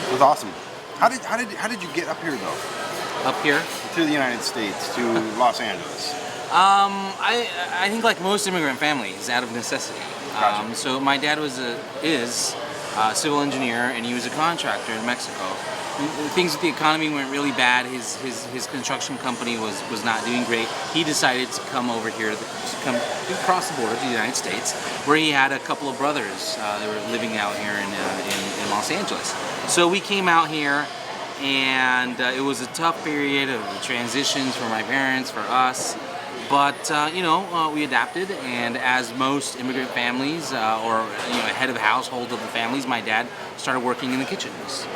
It was awesome. How did you get up here though? Up here? To the United States, to Los Angeles. I think like most immigrant families, out of necessity. Gotcha. So my dad is a civil engineer, and he was a contractor in Mexico. Things with the economy went really bad. His construction company was not doing great. He decided to come over here, to come across the border to the United States, where he had a couple of brothers that were living out here in Los Angeles. So we came out here, and it was a tough period of transitions for my parents, for us. But we adapted, and as most immigrant families, or head of the household of the families, my dad started working in the kitchens.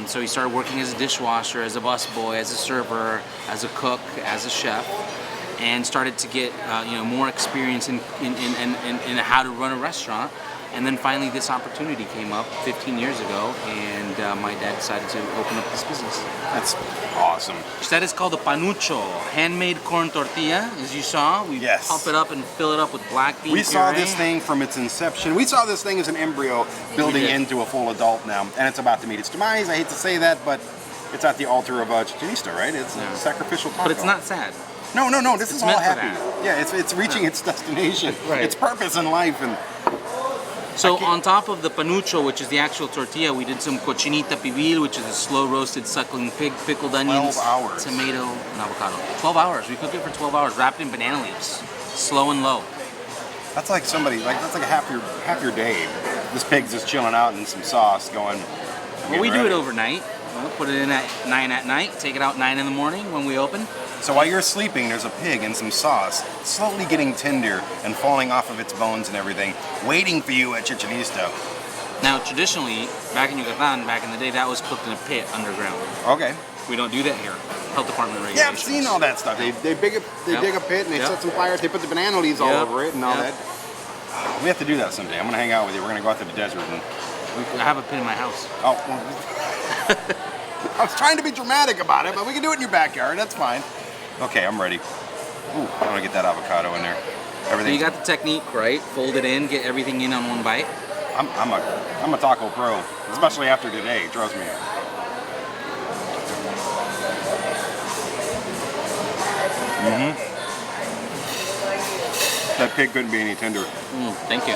So he started working as a dishwasher, as a busboy, as a server, as a cook, as a chef, and started to get more experience in how to run a restaurant. And then finally this opportunity came up 15 years ago, and my dad decided to open up this business. That's awesome. That is called a panucho, handmade corn tortilla, as you saw. We Yes. pump it up and fill it up with black bean We saw puree. this thing from its inception. We saw this thing as an embryo building did. into a full adult now, and it's about to meet its demise. I hate to say that, but it's at the altar of Chichen Itza, right? It's a sacrificial taco. But it's not sad. No. This is all meant for happy. that. Yeah, it's reaching its destination, Right. its purpose in life, and So on top of the panucho, which is the actual tortilla, we did some cochinita pibil, which is a slow roasted suckling pig, pickled onions, 12 hours. tomato, and avocado. 12 hours. We cooked it for 12 hours, wrapped in banana leaves, slow and low. that's like half your day. This pig's just chilling out in some sauce, going. Well, we do it overnight. We'll put it in at 9 at night, take it out 9 in the morning when we open. So while you're sleeping, there's a pig in some sauce, slowly getting tender and falling off of its bones and everything, waiting for you at Chichen Itza. Now, traditionally, back in Yucatan, back in the day, that was cooked in a pit underground. Okay. We don't do that here. Health department Yeah, regulations. I've seen all that stuff. They dig a pit and they Yep. set some fires. They put the banana leaves all Yep. over it and all Yep. that. We have to do that someday. I'm gonna hang out with you. We're gonna go out to the desert and. I have a pit in my house. Oh. Well, I was trying to be dramatic about it, but we can do it in your backyard. That's fine. Okay, I'm ready. Ooh, I want to get that avocado in there. So Everything. you got the technique, right? Fold it in, get everything in on one bite. I'm a taco pro, especially after today. Trust me. That pig couldn't be any tender. Thank you.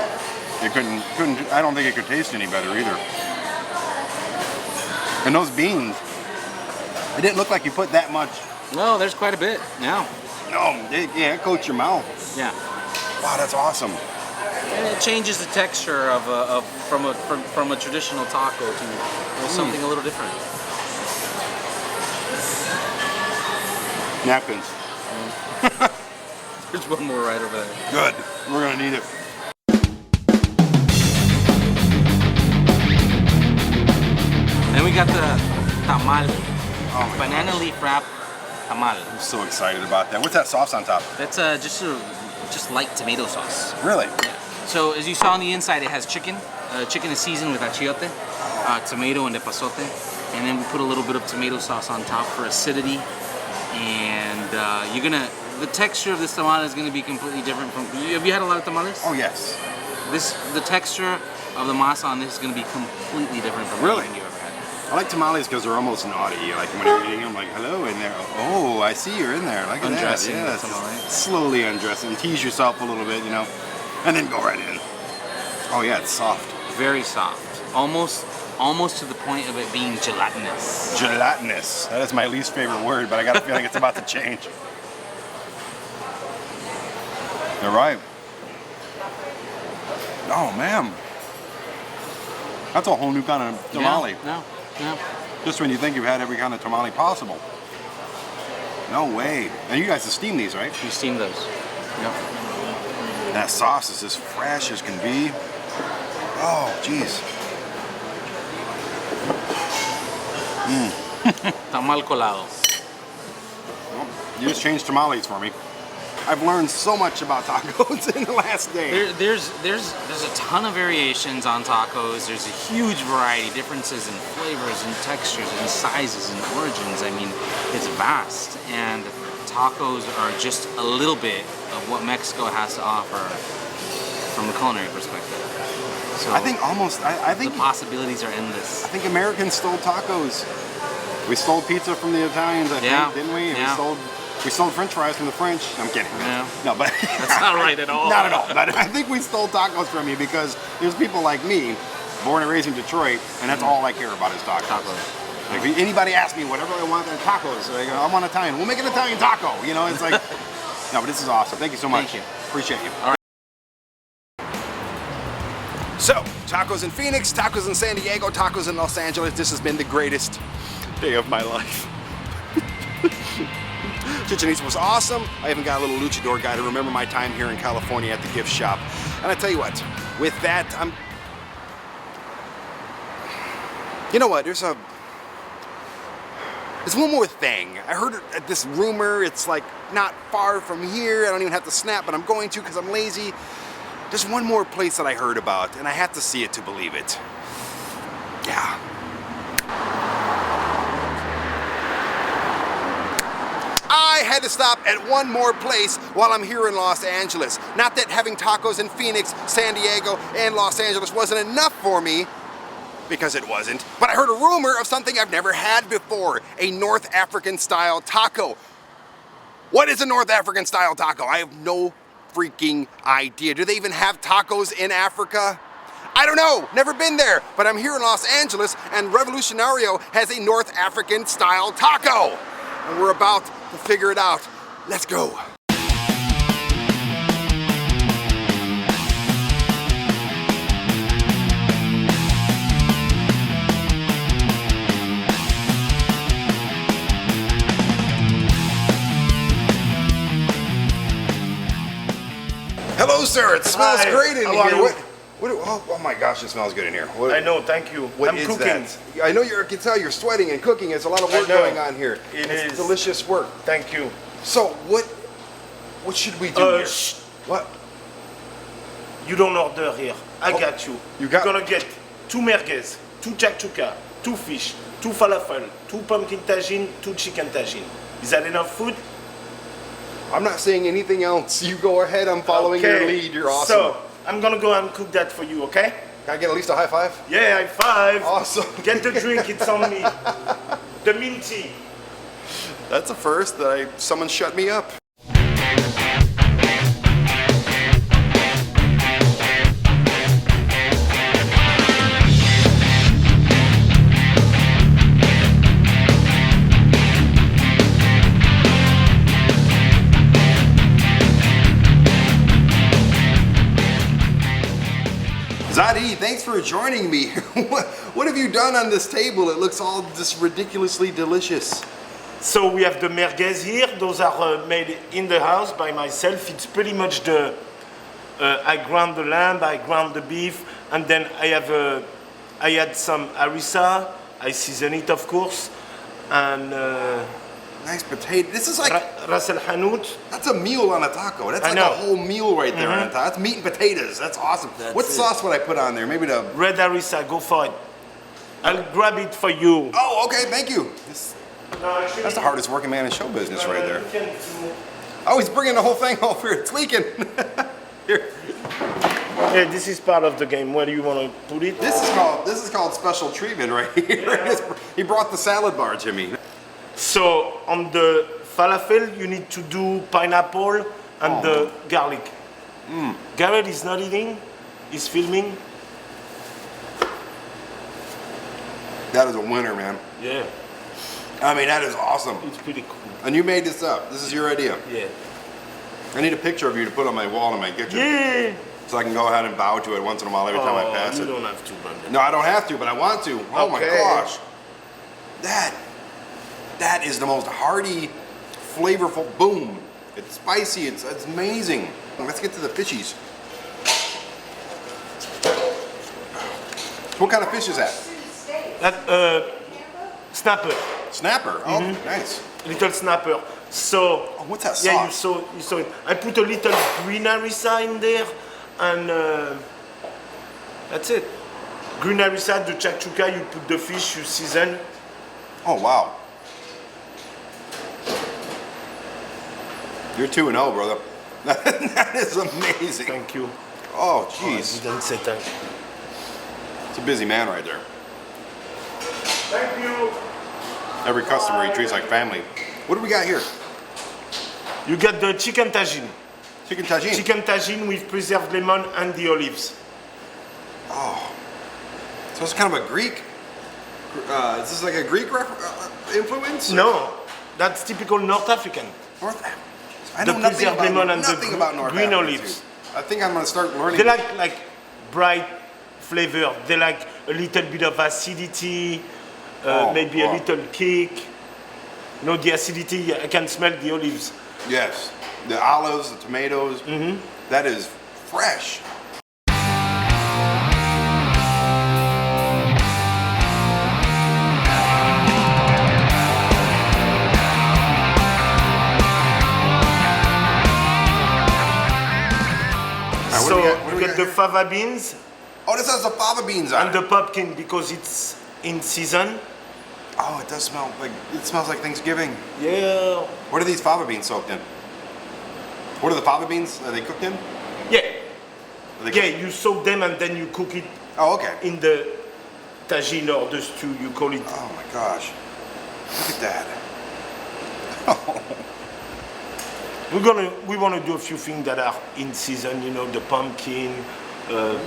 It couldn't. I don't think it could taste any better either. And those beans, it didn't look like you put that much. Well, there's quite a bit. Yeah. No, it coats your mouth. Yeah. Wow, that's awesome. And it changes the texture from a traditional taco to something a little different. Napkins. There's one more right over there. Good. We're gonna need it. Then we got the tamal, Oh my banana leaf wrap tamal. I'm so excited about that. What's that sauce on top? That's just light tomato sauce. Really? So as you saw on the inside, it has chicken. Chicken is seasoned with achiote, tomato, and epazote. And then we put a little bit of tomato sauce on top for acidity. And the texture of this tamal is gonna be completely different from. Have you had a lot of tamales? Oh yes. The texture of the masa on this is going to be completely different from Really? anything you ever had. I like tamales because they're almost naughty. Like when you're eating them, like, hello in there. Oh, I see you're in there. Look at Undressing that. the Yeah, tamale. slowly undressing. Tease yourself a little bit, you know, and then go right in. Oh yeah, it's soft. Very soft. Almost to the point of it being gelatinous. Gelatinous. That is my least favorite word, but I got a feeling it's about to change. You're right. Oh man. That's a whole new kind of tamale. No. Just when you think you've had every kind of tamale possible. No way. And you guys have steamed these, right? You steam those. Yep. That sauce is as fresh as can be. Oh, jeez. Tamal colado. You just changed tamales for me. I've learned so much about tacos in the last day. There's a ton of variations on tacos. There's a huge variety, differences in flavors and textures and sizes and origins. I mean, it's vast, and tacos are just a little bit of what Mexico has to offer from a culinary perspective. So I think almost, I think the possibilities are endless. I think Americans stole tacos. We stole pizza from the Italians, I Yeah, think, didn't we? And yeah. we stole French fries from the French. I'm kidding. Yeah. No, but That's not right at all. Not at all. But I think we stole tacos from you because there's people like me, born and raised in Detroit, and that's all I care about is tacos. Like if anybody asks me whatever I want, they're tacos. Like, I want Italian. We'll make an Italian taco. You know, it's like, no, but this is awesome. Thank you so much. Thank you. Appreciate you. All right. So, tacos in Phoenix, tacos in San Diego, tacos in Los Angeles. This has been the greatest day of my life. Chichen Itza was awesome. I even got a little luchador guy to remember my time here in California at the gift shop. And I tell you what, with that, you know what, there's one more thing. I heard this rumor, it's like not far from here. I don't even have to snap, but I'm going to because I'm lazy. There's one more place that I heard about, and I have to see it to believe it. Yeah. I had to stop at one more place while I'm here in Los Angeles. Not that having tacos in Phoenix, San Diego, and Los Angeles wasn't enough for me, because it wasn't, but I heard a rumor of something I've never had before, a North African style taco. What is a North African style taco? I have no freaking idea. Do they even have tacos in Africa? I don't know, never been there, but I'm here in Los Angeles and Revolucionario has a North African style taco. And we're about to figure it out. Let's go. Hello, sir. It smells Hi. great in How are here. you? Oh my gosh, it smells good in here. I know, thank you. What I'm is cooking. that? I know I can tell you're sweating and cooking. It's a lot of I work know. going on here. It It's is. delicious work. Thank you. So what should we do here? Shh. What? You don't order here. I Oh, got you. you got- You're gonna get 2 merguez, 2 chakchuka, 2 fish, 2 falafel, 2 pumpkin tagine, 2 chicken tagine. Is that enough food? I'm not saying anything else. You go ahead. I'm following your Okay. lead. You're awesome. So, I'm gonna go and cook that for you, okay? Can I get at least a high five? Yeah, high five. Awesome. Get the drink, it's on me. The minty. That's a first that someone shut me up. Zadi, thanks for joining me. What have you done on this table? It looks all just ridiculously delicious. So we have the merguez here. Those are made in the house by myself. It's pretty much I ground the lamb, I ground the beef, and then I add some harissa. I season it, of course, and Nice potato. This is like, ras el hanout. that's a meal on a taco. That's I like know. a whole meal right there on a taco. That's meat and potatoes. That's awesome. What sauce would I put on there? Maybe the, Red harissa, go for it. I'll grab it for you. oh, okay, thank you. No, actually, That's the hardest working man in show business right there. you can- Oh, he's bringing the whole thing over. It's leaking. Here. Yeah, this is part of the game. Where do you want to put it? This is called special treatment right here. He brought the salad bar to me. So on the falafel, you need to do pineapple and the garlic. Garrett is not eating. He's filming. That is a winner, man. Yeah, I mean, that is awesome. it's pretty cool. And you made this up. This is your idea. Yeah. I need a picture of you to put on my wall in my kitchen. Yeah. So I can go ahead and bow to it once in a while every time I pass you it. don't have to, Brandon. No, I don't have to, but I want to. Oh my Okay. gosh. That is the most hearty, flavorful, boom. It's spicy, it's amazing. Let's get to the fishies. What kind of fish is that? That snapper, Snapper. Oh, nice. little snapper. So Oh, what's that yeah, sauce? you saw it. I put a little green harissa in there, and that's it. Green harissa, the chakchuka. You put the fish, you season. Oh, wow. You're 2-0, brother. That is amazing. Thank you. Oh, I jeez. didn't say thank you. It's a busy man right there. Thank you. Every customer he treats like family. What do we got here? You got the chicken tagine. Chicken tagine. Chicken tagine with preserved lemon and the olives. So it's kind of a Greek. Is this like a Greek influence? No, that's typical North African. North. I The know nothing preserved about, lemon and the nothing about North green Africa, olives. dude. I think I'm gonna start learning. They like bright flavor. They like a little bit of acidity, maybe a wow. little kick. No, the acidity, I can smell the olives. Yes, the olives, the tomatoes. That is fresh. All right, So what do we you got get the here? fava beans Oh, this has the fava beans on and it. the pumpkin because it's in season. Oh, it does smell like, it smells like Thanksgiving. Yeah. What are these fava beans soaked in? What are the fava beans? Are they cooked in? Yeah. Are they Yeah, you soak them and then you cook it Oh, okay. in the tagine or the stew, you call it. Oh my gosh. Look at that. We want to do a few things that are in season, you know, the pumpkin,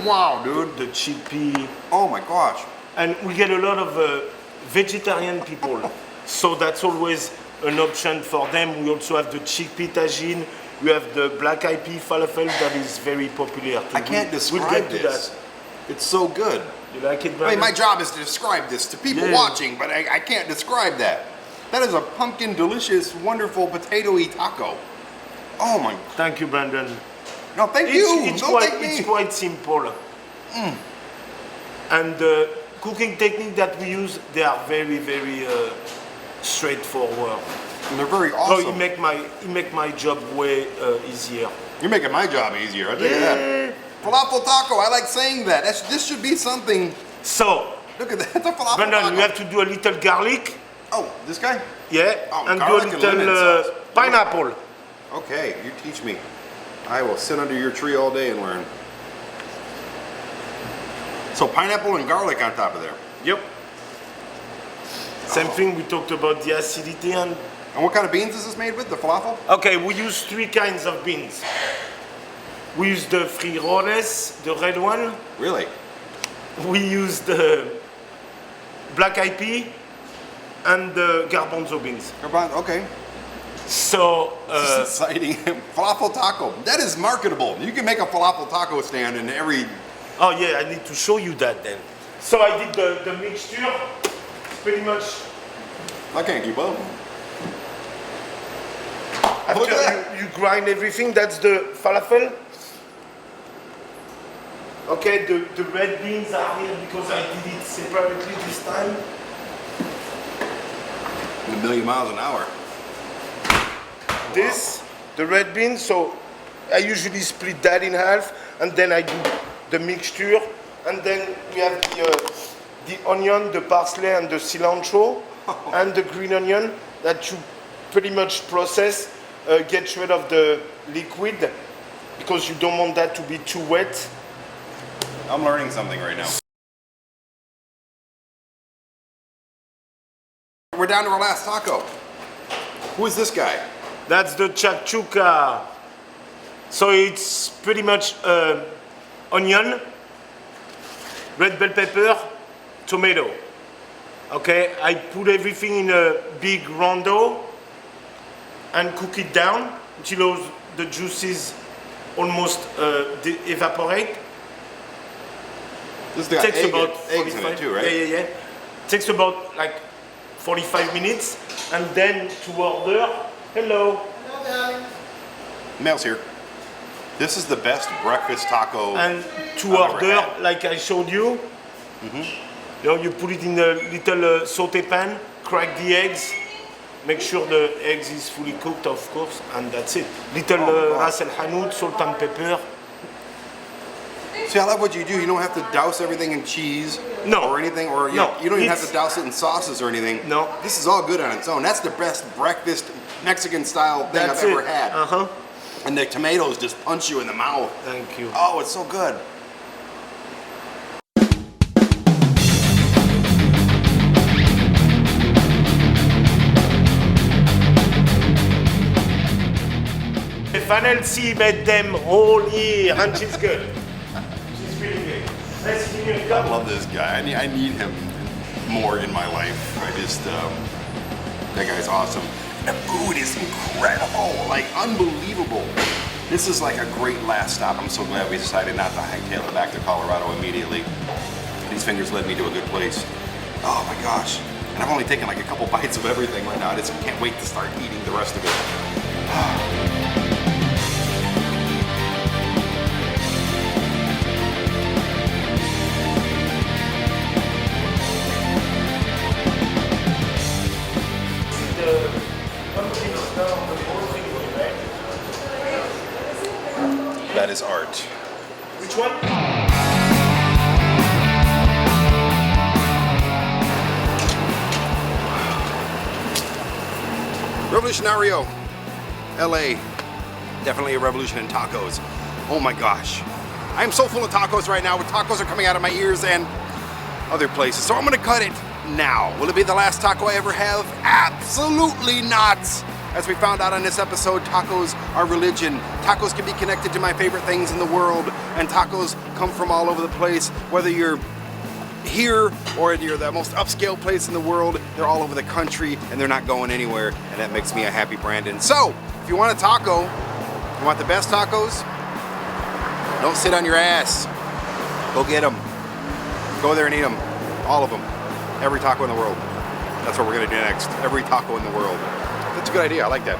Wow, dude. the chickpea. Oh my gosh. And we get a lot of vegetarian people, so that's always an option for them. We also have the chickpea tagine. We have the black eyed pea falafel that is very popular. Too. I can't We'll describe get to this. that. It's so good. You like it, I mean, Brandon? my job is to describe this to people Yeah. watching, but I can't describe that. That is a pumpkin, delicious, wonderful potato-y taco. Oh my, Thank you, Brandon. no, thank you. It's Don't quite, thank me. it's quite simple. And the cooking technique that we use, they are very, very straightforward. And they're very So awesome. it make my job way easier. You're making my job easier, I tell you that. Falafel taco, I like saying that. This should be something. So, Look at that, it's a falafel Brandon, taco. you have to do a little garlic, Oh, this guy? yeah, Oh, and do a garlic and lemon little sauce. pineapple. Okay, you teach me. I will sit under your tree all day and learn. So pineapple and garlic on top of there. Yep. Same thing, we talked about the acidity and... And what kind of beans is this made with, the falafel? Okay, we use 3 kinds of beans. We use the frijoles, the red one. Really? We use the black eyed pea and the garbanzo beans. Okay. So, This is exciting. Falafel taco. That is marketable. You can make a falafel taco stand in every... oh yeah, I need to show you that then. So I did the mixture. It's pretty much I can't keep up. after Look at you grind everything. That's the falafel. Okay, the red beans are here because I did it separately this time. A million miles an hour. This, the red beans, so I usually split that in half and then I do the mixture and then we have the onion, the parsley and the cilantro and the green onion that you pretty much process, get rid of the liquid because you don't want that to be too wet I'm learning something right now. We're down to our last taco. Who is this guy? That's the chakchuka. So it's pretty much onion, red bell pepper, tomato. Okay, I put everything in a big rondo and cook it down until the juices almost evaporate. This guy Takes about eggs in 45. it too, right? Yeah. Takes about like 45 minutes, and then to order. Hello. Mel's here. This is the best breakfast taco. And to I've ever order, had. like I showed you, you know, you put it in a little saute pan, crack the eggs, make sure the eggs is fully cooked, of course, and that's it. Little ras el hanout, salt and pepper. See, I love what you do. You don't have to douse everything in cheese No. or anything, or you No. don't even have It's- to douse it in sauces or anything. No. This is all good on its own. That's the best breakfast Mexican style thing That's I've ever it. had. Uh-huh. And the tomatoes just punch you in the mouth. Thank you. Oh, it's so good. Vanelsi made them all here, and she's good. She's really good. Let's give you a I cup. love this guy. I need him more in my life. I just, that guy's awesome. The food is incredible, like unbelievable. This is like a great last stop. I'm so glad we decided not to hightail it back to Colorado immediately. These fingers led me to a good place. Oh my gosh. And I've only taken like a couple bites of everything right now. I just can't wait to start eating the rest of it. That is art. Which one? Revolutionario, LA. Definitely a revolution in tacos. Oh my gosh. I am so full of tacos right now. Tacos are coming out of my ears and other places. So I'm gonna cut it now. Will it be the last taco I ever have? Absolutely not. As we found out on this episode, tacos are religion. Tacos can be connected to my favorite things in the world, and tacos come from all over the place. Whether you're here or you're the most upscale place in the world, they're all over the country and they're not going anywhere, and that makes me a happy Brandon. So, if you want a taco, you want the best tacos, don't sit on your ass. Go get them. Go there and eat them. All of them. Every taco in the world. That's what we're gonna do next. Every taco in the world. That's a good idea. I like that.